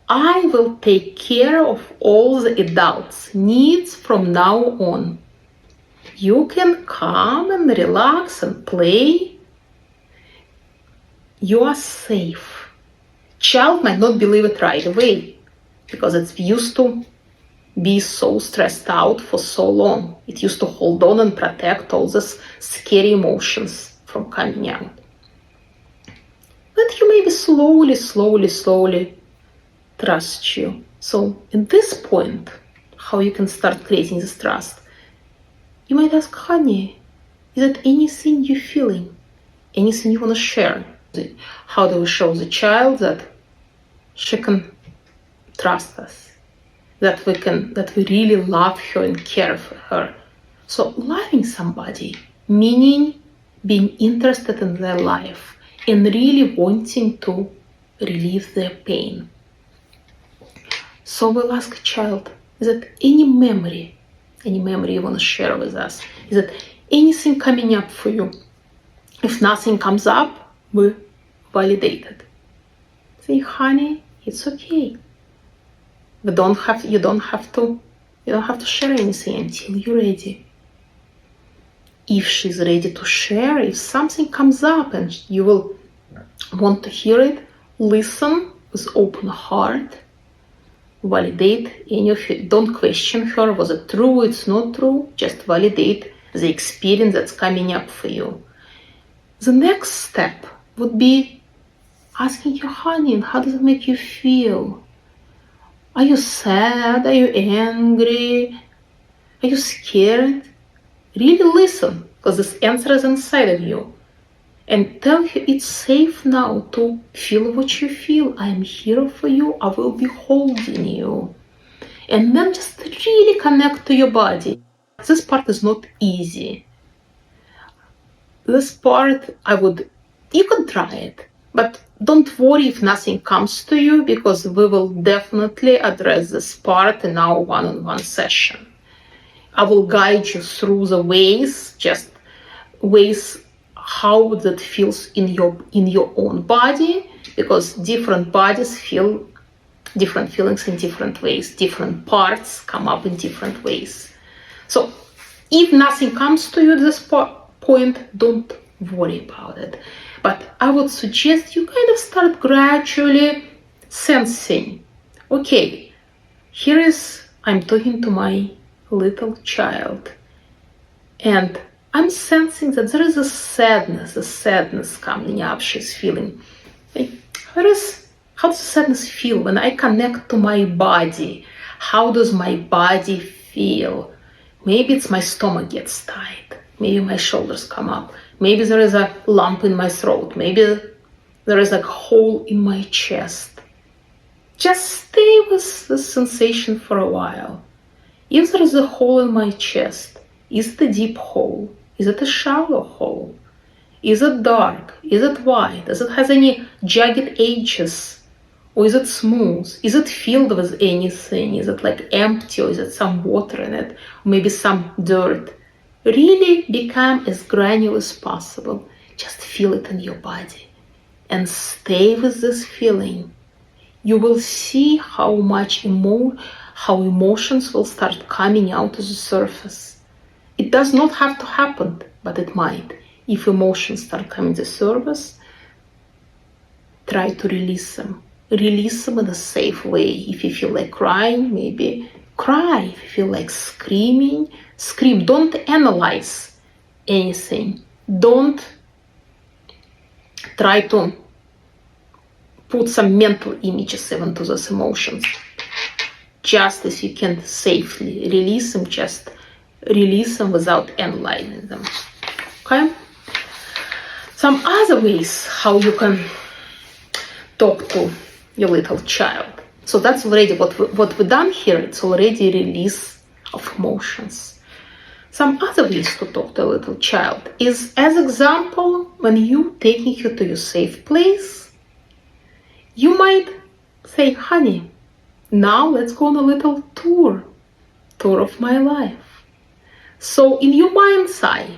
[SPEAKER 1] I will take care of all the adults' needs from now on. You can come and relax and play. You are safe. Child might not believe it right away because it's used to be so stressed out for so long. It used to hold on and protect all these scary emotions from coming out. But you maybe slowly trust you. So at this point, how you can start creating this trust? You might ask, honey, is it anything you're feeling? Anything you want to share? How do we show the child that she can trust us? That we really love her and care for her. So loving somebody, meaning being interested in their life and really wanting to relieve their pain. So we'll ask a child, is it any memory you want to share with us? Is it anything coming up for you? If nothing comes up, we validate it. Say, honey, it's okay. You don't have to share anything until you're ready. If she's ready to share, if something comes up and you will want to hear it, listen with open heart, validate any of it. Don't question her, was it true, it's not true, just validate the experience that's coming up for you. The next step would be asking your honey, how does it make you feel? Are you sad? Are you angry? Are you scared? Really listen, because this answer is inside of you. And tell her it's safe now to feel what you feel. I am here for you. I will be holding you. And then just really connect to your body. This part is not easy. This part, you can try it. But don't worry if nothing comes to you, because we will definitely address this part in our one-on-one session. I will guide you through the ways how that feels in your own body, because different bodies feel different feelings in different ways. Different parts come up in different ways. So if nothing comes to you at this point, don't worry about it. But I would suggest you kind of start gradually sensing, okay, I'm talking to my little child, and I'm sensing that there is a sadness coming up. She's feeling. Like, how does the sadness feel when I connect to my body? How does my body feel? Maybe it's my stomach gets tight. Maybe my shoulders come up. Maybe there is a lump in my throat. Maybe there is a hole in my chest. Just stay with this sensation for a while. If there is a hole in my chest, is it a deep hole? Is it a shallow hole? Is it dark? Is it wide? Does it have any jagged edges? Or is it smooth? Is it filled with anything? Is it like empty, or is it some water in it? Or maybe some dirt? Really become as granular as possible. Just feel it in your body and stay with this feeling. You will see how emotions will start coming out to the surface. It does not have to happen, but it might. If emotions start coming to the surface, try to release them. Release them in a safe way. If you feel like crying, maybe cry. If you feel like screaming, scream. Don't analyze anything. Don't try to put some mental images even to those emotions. Just as you can safely release them, just release them without analyzing them. Okay? Some other ways how you can talk to your little child. So that's already what we've done here. It's already release of emotions. Some other ways to talk to a little child is, as example, when you taking her to your safe place, you might say, honey, now let's go on a little tour of my life. So in your mind's eye,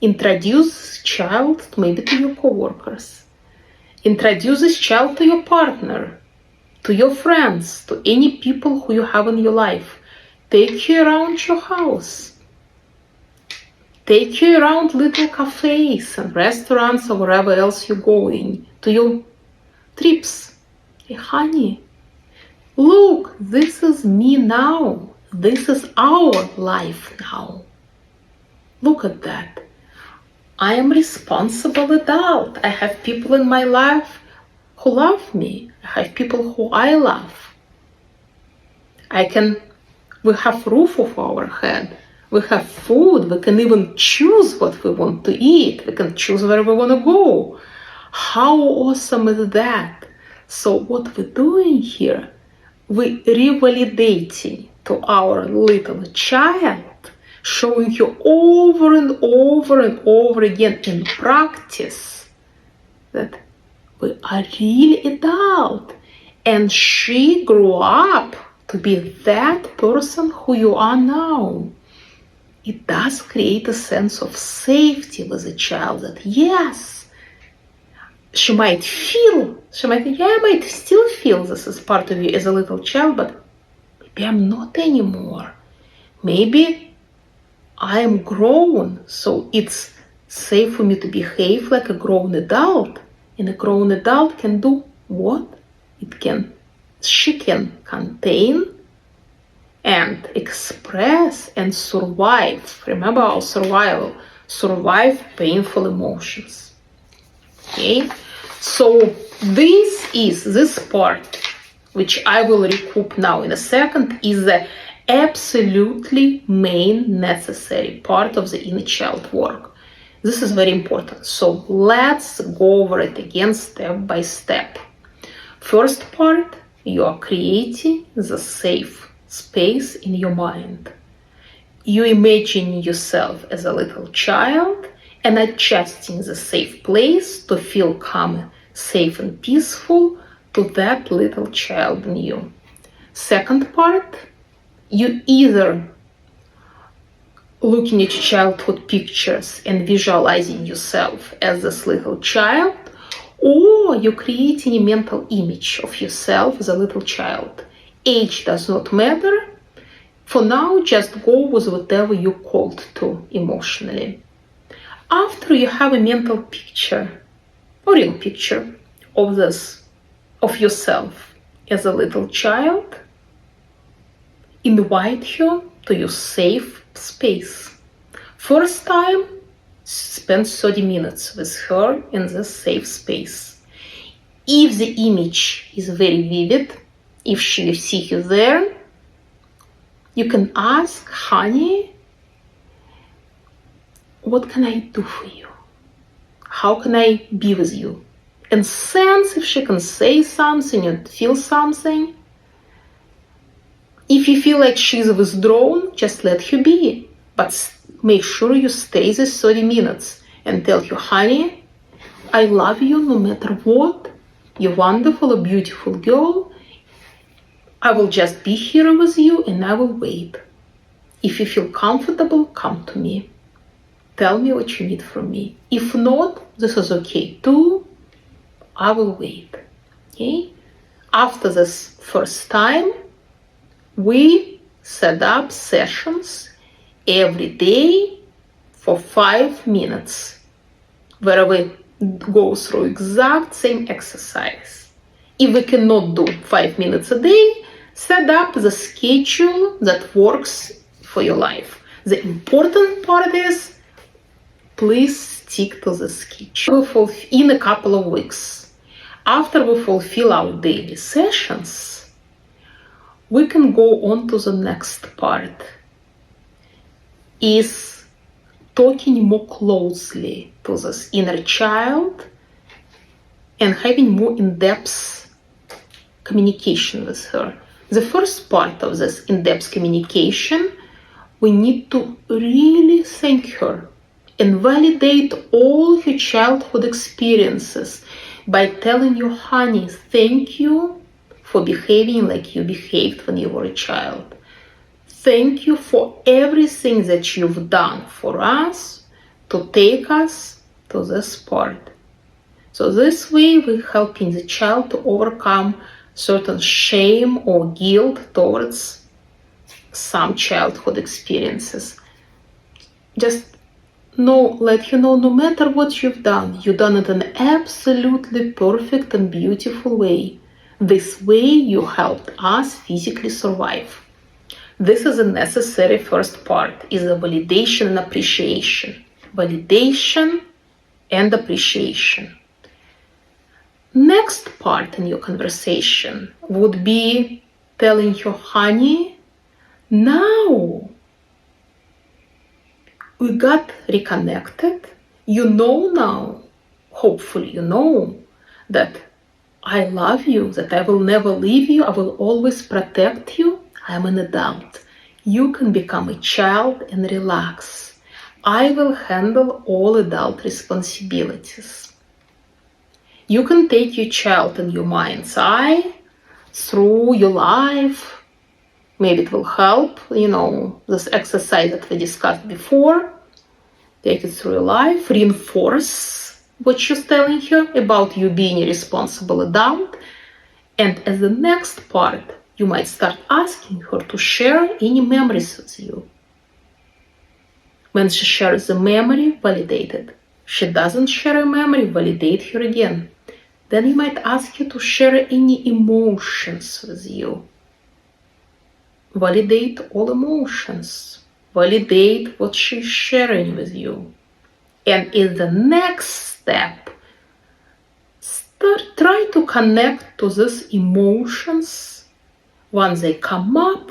[SPEAKER 1] introduce this child maybe to your coworkers. Introduce this child to your partner, to your friends, to any people who you have in your life. Take her around your house. Take her around little cafes and restaurants or wherever else you're going, to your trips. Hey, honey, look, this is me now. This is our life now. Look at that. I am responsible adult. I have people in my life who love me. I have people who I love. We have roof over our head. We have food. We can even choose what we want to eat. We can choose where we want to go. How awesome is that? So what we're doing here, we're revalidating to our little child, showing you over and over and over again in practice that we are really adult, and she grew up to be that person who you are now. It does create a sense of safety with a child that yes, she might think, yeah, I might still feel this as part of you as a little child, but maybe I'm not anymore. Maybe I am grown, so it's safe for me to behave like a grown adult. And a grown adult can do what? She can contain and express and survive. Remember our survival. Survive painful emotions. Okay? So this part, which I will recoup now in a second, is the absolutely main necessary part of the inner child work. This is very important. So let's go over it again step by step. First part, you are creating the safe space in your mind. You imagine yourself as a little child and adjusting the safe place to feel calm, safe and peaceful to that little child in you. Second part, you either looking at childhood pictures and visualizing yourself as this little child, or you're creating a mental image of yourself as a little child. Age does not matter. For now, just go with whatever you're called to emotionally. After you have a mental picture, or real picture of yourself as a little child, invite her to your safe space. First time, spend 30 minutes with her in this safe space. If the image is very vivid, if she will see you there, you can ask, honey, what can I do for you? How can I be with you? And sense if she can say something and feel something. If you feel like she's withdrawn, just let her be. But make sure you stay this 30 minutes and tell her, honey, I love you no matter what. You're wonderful, a beautiful girl. I will just be here with you and I will wait. If you feel comfortable, come to me. Tell me what you need from me. If not, this is okay too. I will wait. Okay? After this first time, we set up sessions every day for 5 minutes, where we go through exact same exercise. If we cannot do 5 minutes a day, set up the schedule that works for your life. The important part is, please stick to the schedule. In a couple of weeks, after we fulfill our daily sessions, we can go on to the next part, is talking more closely to this inner child and having more in-depth communication with her. The first part of this in-depth communication, we need to really thank her and validate all her childhood experiences by telling you, honey, thank you for behaving like you behaved when you were a child. Thank you for everything that you've done for us to take us to this part. So this way we're helping the child to overcome certain shame or guilt towards some childhood experiences. Just let her know, no matter what you've done it in an absolutely perfect and beautiful way. This way you helped us physically survive. This is a necessary first part, is a validation and appreciation. Validation and appreciation. Next part in your conversation would be telling your honey, now we got reconnected. You know now, hopefully you know, that I love you, that I will never leave you, I will always protect you. I'm an adult. You can become a child and relax. I will handle all adult responsibilities. You can take your child in your mind's eye through your life. Maybe it will help, this exercise that we discussed before. Take it through your life, reinforce what she's telling her about you being a responsible adult. And as the next part, you might start asking her to share any memories with you. When she shares a memory, validate it. She doesn't share a memory, validate her again. Then you might ask her to share any emotions with you. Validate all emotions. Validate what she's sharing with you. And in the next step, try to connect to these emotions once they come up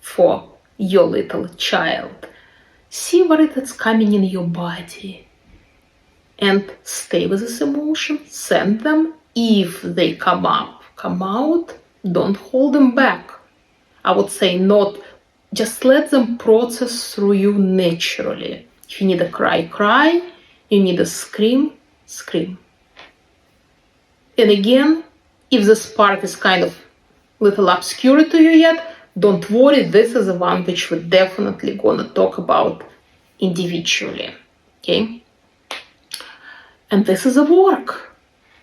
[SPEAKER 1] for your little child. See where it is coming in your body. And stay with this emotion, send them. If they come up, come out, don't hold them back. I would say not, just let them process through you naturally. If you need a cry, cry. You need a scream, scream. And again, if this part is kind of little obscure to you yet, don't worry, this is the one which we're definitely gonna talk about individually, okay? And this is a work,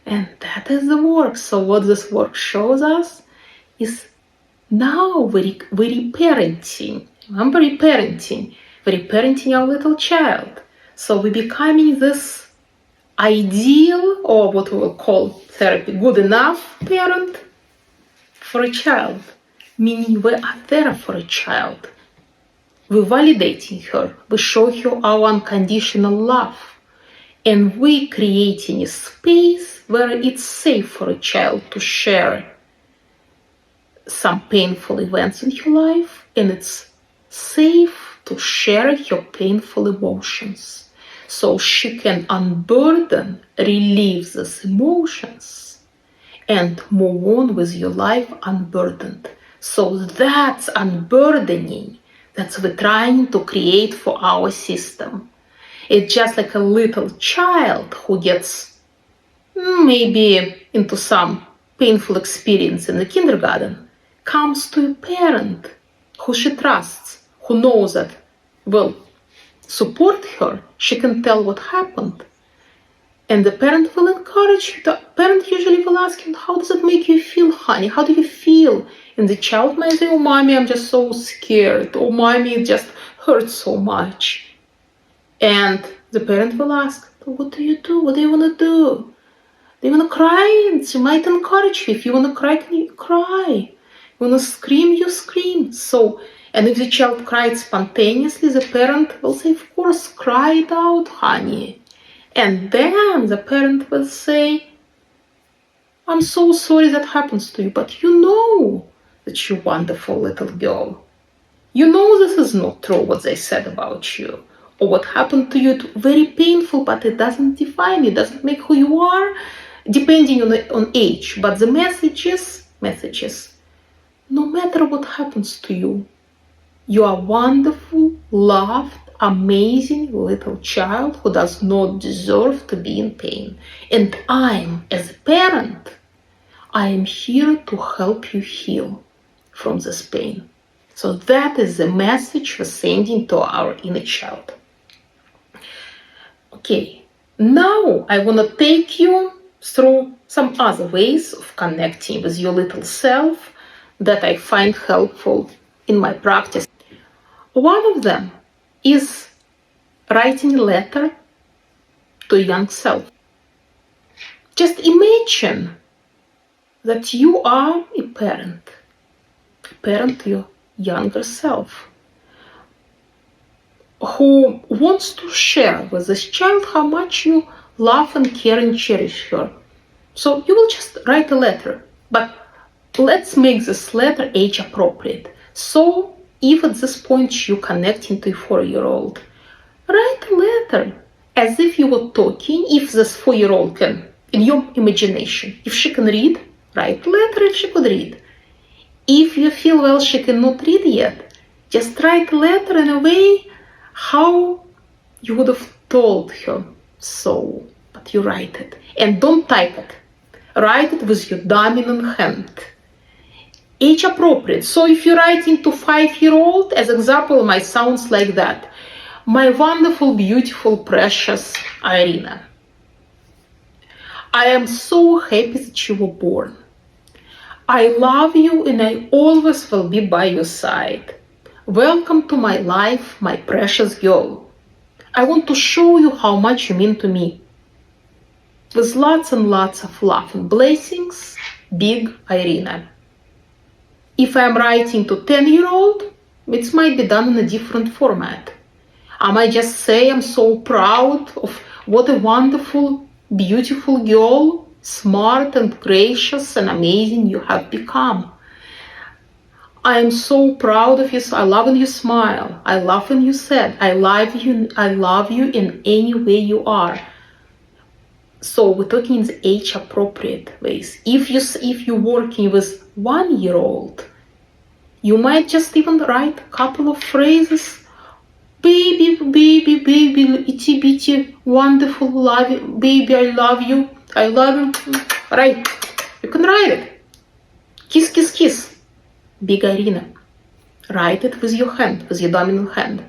[SPEAKER 1] and that is the work. So what this work shows us is now we're reparenting. Remember reparenting. We're reparenting our little child. So we're becoming this ideal, or what we will call therapy, good enough parent for a child, meaning we are there for a child. We're validating her, we show her our unconditional love, and we're creating a space where it's safe for a child to share some painful events in her life, and it's safe to share her painful emotions, so she can unburden, relieve these emotions, and move on with your life unburdened. So that's unburdening. That's what we're trying to create for our system. It's just like a little child who gets maybe into some painful experience in the kindergarten, comes to a parent who she trusts, who knows that will support her. She can tell what happened. And the parent will encourage her. The parent usually will ask him, how does it make you feel, honey? How do you feel? And the child might say, oh, mommy, I'm just so scared. Oh, mommy, it just hurts so much. And the parent will ask, what do you do? What do you want to do? Do you want to cry? And she might encourage you. If you want to cry, can you cry? You want to scream, you scream. So, and if the child cried spontaneously, the parent will say, of course, cry it out, honey. And then the parent will say, I'm so sorry that happens to you, but you know that you're a wonderful little girl. You know this is not true, what they said about you. Or what happened to you, it's very painful, but it doesn't define you, it doesn't make who you are, depending on age. But the message is, no matter what happens to you, you are wonderful, loved, amazing little child who does not deserve to be in pain. And I'm, as a parent, I am here to help you heal from this pain. So that is the message we're sending to our inner child. Okay, now I want to take you through some other ways of connecting with your little self that I find helpful in my practice. One of them is writing a letter to young self. Just imagine that you are a parent to your younger self, who wants to share with this child how much you love and care and cherish her. So you will just write a letter, but let's make this letter age appropriate. So if at this point you connecting to a 4-year-old, write a letter as if you were talking. If this 4-year-old can, in your imagination, if she can read, write a letter if she could read. If you feel, well, she cannot read yet, just write a letter in a way how you would have told her so, but you write it. And don't type it. Write it with your dominant hand. Age appropriate. So if you're writing to 5-year-old, as example, it might sound like that. My wonderful, beautiful, precious Irina, I am so happy that you were born. I love you and I always will be by your side. Welcome to my life, my precious girl. I want to show you how much you mean to me. With lots and lots of love and blessings, big Irina. If I'm writing to 10-year-old, it might be done in a different format. I might just say I'm so proud of what a wonderful, beautiful girl, smart and gracious and amazing you have become. I am so proud of you. I love when you smile. I love when you said, I love you in any way you are. So we're talking in the age appropriate ways. If you're working with 1-year-old, you might just even write a couple of phrases. Baby, baby, baby, itty bitty, wonderful, love you, baby, I love you. Right? You can write it. Kiss, kiss, kiss. Big Irina. Write it with your hand, with your dominant hand.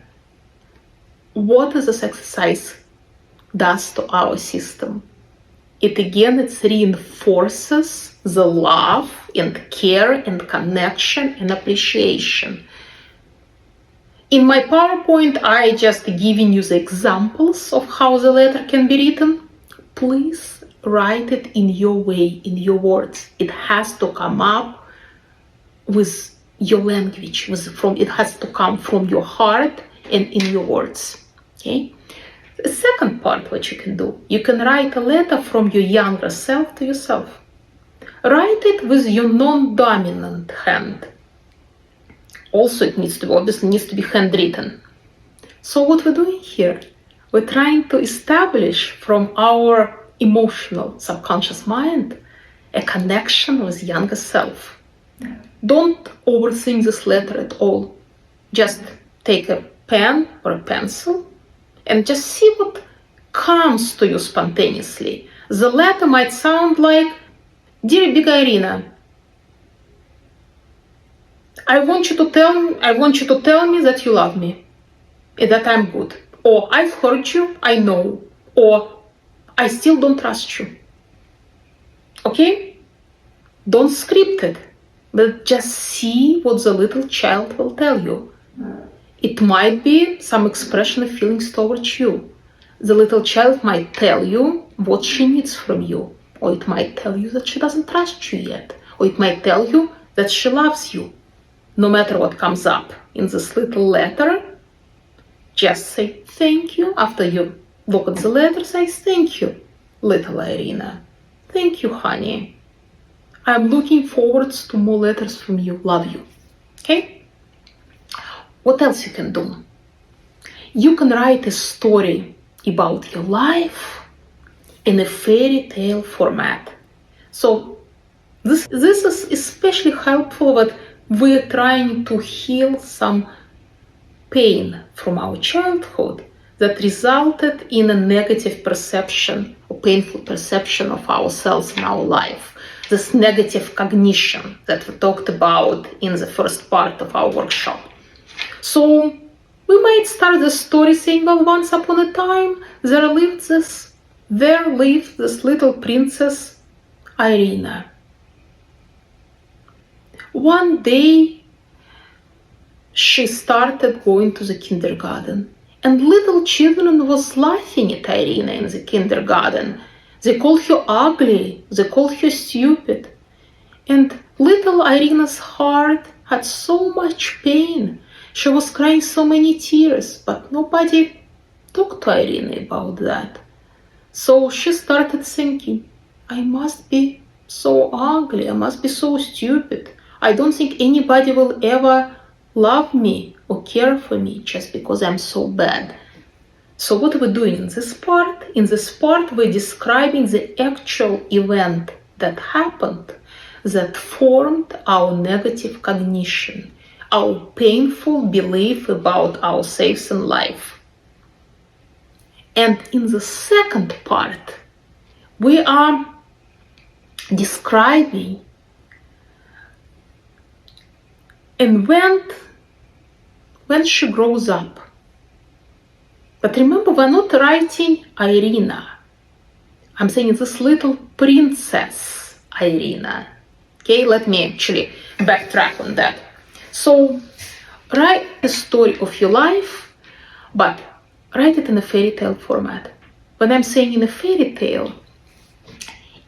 [SPEAKER 1] What is this exercise does to our system? It reinforces the love and care and connection and appreciation. In my PowerPoint, I just giving you the examples of how the letter can be written. Please write it in your way, in your words. It has to come up with your language, it has to come from your heart and in your words. Okay? The second part, what you can do, you can write a letter from your younger self to yourself. Write it with your non-dominant hand. Also, it obviously needs to be handwritten. So what we're doing here, we're trying to establish from our emotional subconscious mind a connection with younger self. Don't overthink this letter at all. Just take a pen or a pencil and just see what comes to you spontaneously. The letter might sound like, "Dear big Irina, I want you to tell me that you love me and that I'm good. Or I've hurt you, I know. Or I still don't trust you." Okay? Don't script it, but just see what the little child will tell you. It might be some expression of feelings towards you. The little child might tell you what she needs from you. Or it might tell you that she doesn't trust you yet. Or it might tell you that she loves you. No matter what comes up in this little letter, just say thank you. After you look at the letter, say thank you, little Irina. Thank you, honey. I'm looking forward to more letters from you. Love you. Okay? What else you can do? You can write a story about your life in a fairy tale format. So this is especially helpful when we're trying to heal some pain from our childhood that resulted in a negative perception or painful perception of ourselves in our life. This negative cognition that we talked about in the first part of our workshop. So we might start the story saying, well, once upon a time, there lived this little princess, Irina. One day, she started going to the kindergarten, and little children was laughing at Irina in the kindergarten. They called her ugly, they called her stupid. And little Irina's heart had so much pain. She was crying so many tears, but nobody talked to Irina about that. So she started thinking, I must be so ugly, I must be so stupid. I don't think anybody will ever love me or care for me just because I'm so bad. So what we're doing in this part? In this part, we're describing the actual event that happened that formed our negative cognition, our painful belief about ourselves in life. And in the second part, we are describing and when she grows up. But remember, we're not writing Irina. I'm saying this little princess Irina. Okay, let me actually backtrack on that. So write the story of your life, but write it in a fairy tale format. When I'm saying in a fairy tale,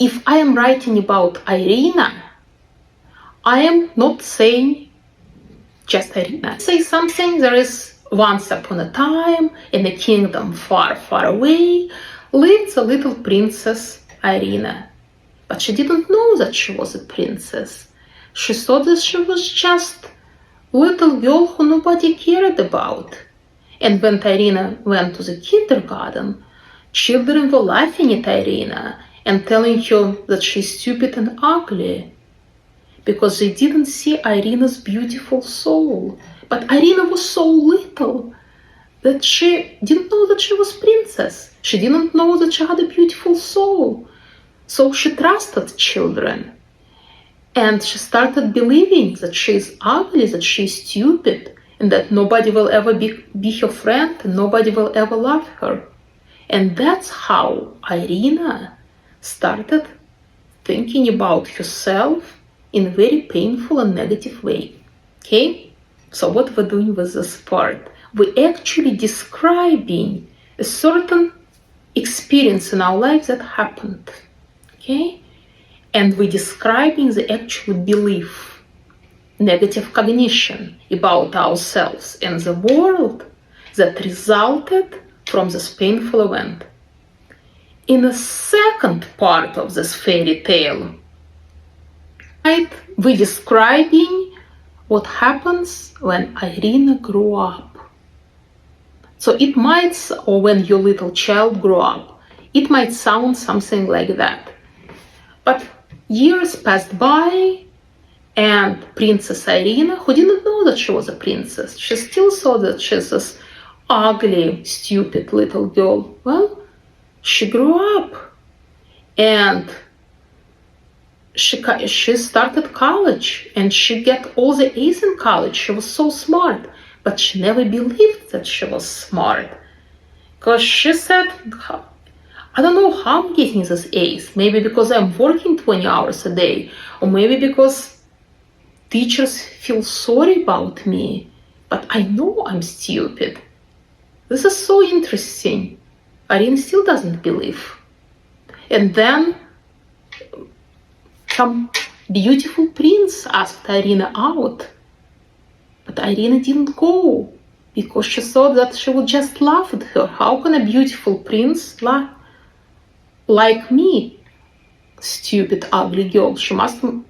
[SPEAKER 1] if I am writing about Irina, I am not saying just Irina. Say something, there is once upon a time, in a kingdom far, far away, lived the little princess Irina. But she didn't know that she was a princess. She thought that she was just a little girl who nobody cared about. And when Irina went to the kindergarten, children were laughing at Irina and telling her that she's stupid and ugly, because they didn't see Irina's beautiful soul. But Irina was so little that she didn't know that she was princess. She didn't know that she had a beautiful soul. So she trusted children. And she started believing that she's ugly, that she's stupid, and that nobody will ever be her friend, and nobody will ever love her. And that's how Irina started thinking about herself in a very painful and negative way. Okay? So what we're doing with this part? We're actually describing a certain experience in our life that happened. Okay? And we're describing the actual belief negative cognition about ourselves and the world that resulted from this painful event. In the second part of this fairy tale, we're describing what happens when Irina grew up. So it might, or when your little child grew up, it might sound something like that. But years passed by, and Princess Irina, who didn't know that she was a princess, she still thought that she's this ugly, stupid little girl. Well, she grew up, and she started college, and she got all the A's in college. She was so smart, but she never believed that she was smart, because she said, I don't know how I'm getting these A's. Maybe because I'm working 20 hours a day, or maybe because teachers feel sorry about me, but I know I'm stupid. This is so interesting. Irina still doesn't believe. And then some beautiful prince asked Irina out, but Irina didn't go because she thought that she would just laugh at her. How can a beautiful prince like me, stupid, ugly girl? She must want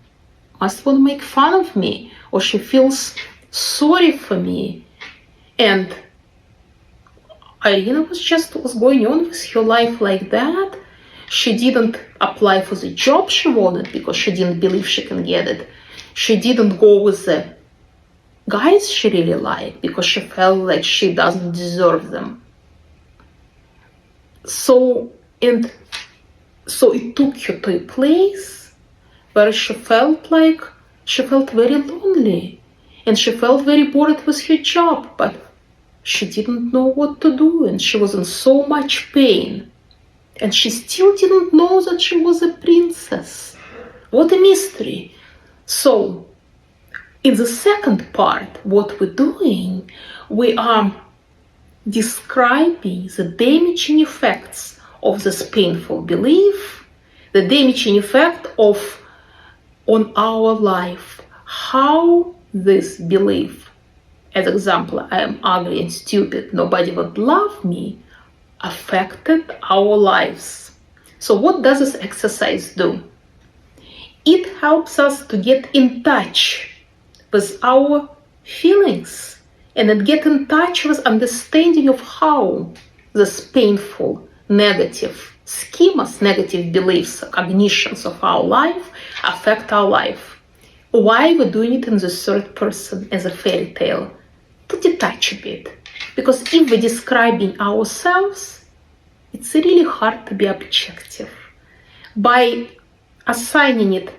[SPEAKER 1] to make fun of me, or she feels sorry for me. And Irina was going on with her life like that. She didn't apply for the job she wanted because she didn't believe she can get it. She didn't go with the guys she really liked because she felt like she doesn't deserve them. So it took her to a place where she felt very lonely, and she felt very bored with her job, but she didn't know what to do, and she was in so much pain. And she still didn't know that she was a princess. What a mystery. So, in the second part, what we're doing, we are describing the damaging effects of this painful belief, the damaging effect on our life, how this belief, as example, I am ugly and stupid, nobody would love me, affected our lives. So what does this exercise do? It helps us to get in touch with our feelings and then get in touch with understanding of how this painful, negative schemas, negative beliefs, cognitions of our life affect our life. Why we're doing it in the third person as a fairy tale? To detach a bit. Because if we're describing ourselves, it's really hard to be objective. By assigning it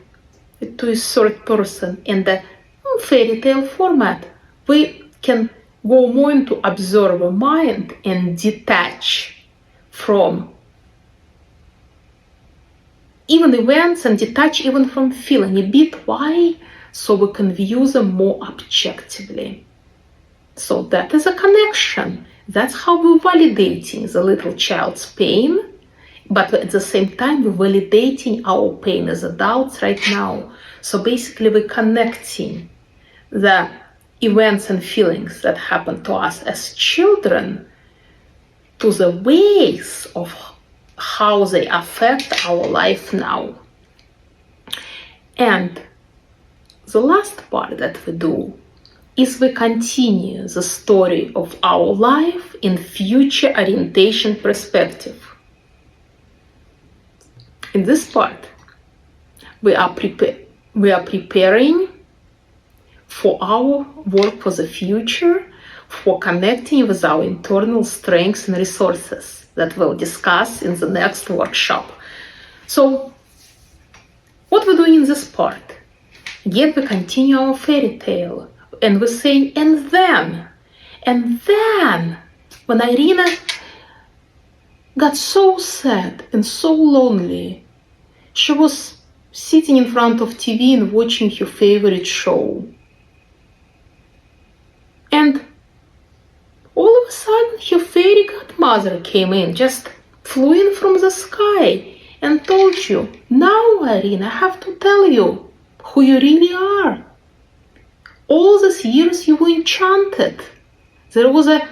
[SPEAKER 1] to a third person in the fairy tale format, we can go more into observer mind and detach from even events and detach even from feeling a bit. Why? So we can view them more objectively. So that is a connection. That's how we're validating the little child's pain, but at the same time, we're validating our pain as adults right now. So basically, we're connecting the events and feelings that happened to us as children to the ways of how they affect our life now. And the last part that we do is we continue the story of our life in future orientation perspective. In this part, we are preparing for our work for the future, for connecting with our internal strengths and resources that we'll discuss in the next workshop. So, what we're doing in this part? Again, we continue our fairy tale, and we're saying, and then, when Irina got so sad and so lonely, she was sitting in front of TV and watching her favorite show. And all of a sudden, her fairy godmother came in, just flew in from the sky and told you, now, Irina, I have to tell you who you really are. all these years you were enchanted. There was a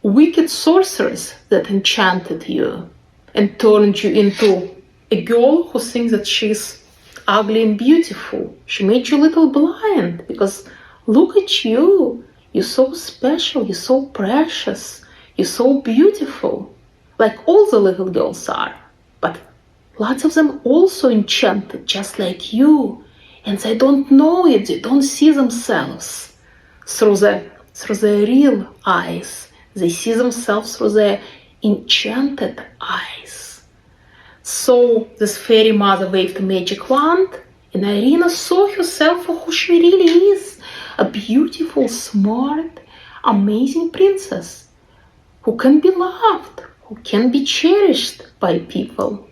[SPEAKER 1] wicked sorceress that enchanted you and turned you into a girl who thinks that she's ugly and beautiful. She made you a little blind because look at you. You're so special. You're so precious. You're so beautiful. Like all the little girls are. But lots of them also enchanted just like you. And they don't know it. They don't see themselves through the real eyes. They see themselves through the enchanted eyes. So this fairy mother waved a magic wand, and Irina saw herself for who she really is, a beautiful, smart, amazing princess who can be loved, who can be cherished by people.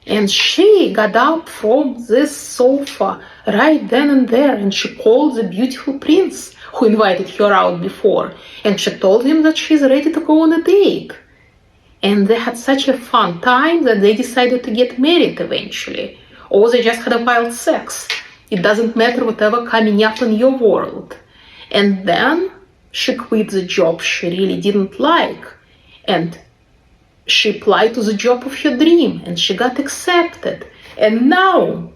[SPEAKER 1] And she got up from this sofa right then and there, and she called the beautiful prince who invited her out before, and she told him that she's ready to go on a date. And they had such a fun time that they decided to get married eventually, or they just had a wild sex. It doesn't matter whatever coming up in your world. And then she quit the job she really didn't like, and she applied to the job of her dream, and she got accepted. And now,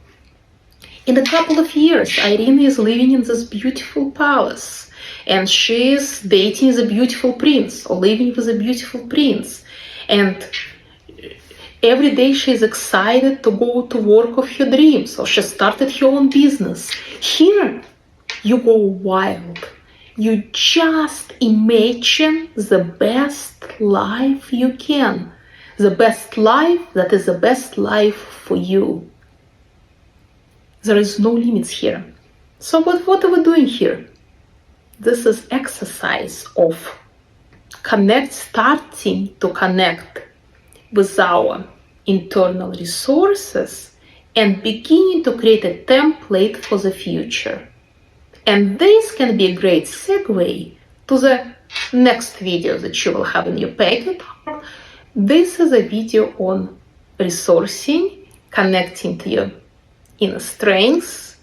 [SPEAKER 1] in a couple of years, Irina is living in this beautiful palace, and she is dating the beautiful prince, or living with a beautiful prince. And every day she is excited to go to work of her dreams, or she started her own business. Here, you go wild. You just imagine the best life you can. The best life that is the best life for you. There is no limits here. So what are we doing here? This is exercise of starting to connect with our internal resources and beginning to create a template for the future. And this can be a great segue to the next video that you will have in your packet. This is a video on resourcing, connecting to your inner strengths.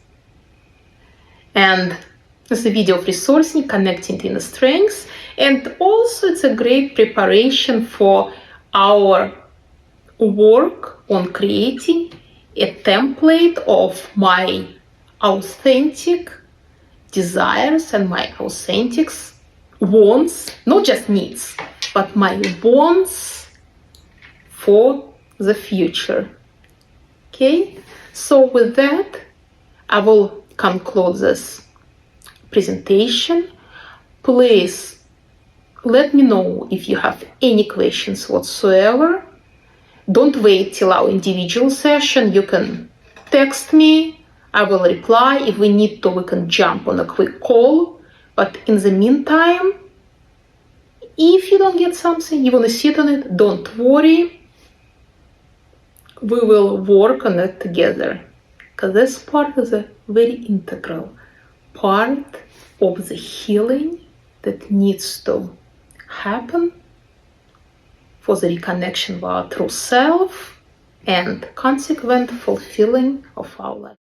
[SPEAKER 1] And it's a video of resourcing, connecting to inner strengths. And also it's a great preparation for our work on creating a template of my authentic desires and my authentic wants, not just needs, but my wants for the future. Okay, so with that, I will conclude this presentation. Please let me know if you have any questions whatsoever. Don't wait till our individual session. You can text me. I will reply. If we need to, we can jump on a quick call. But in the meantime, if you don't get something, you want to sit on it, don't worry. We will work on it together. Because this part is a very integral part of the healing that needs to happen for the reconnection of our true self and consequent fulfilling of our life.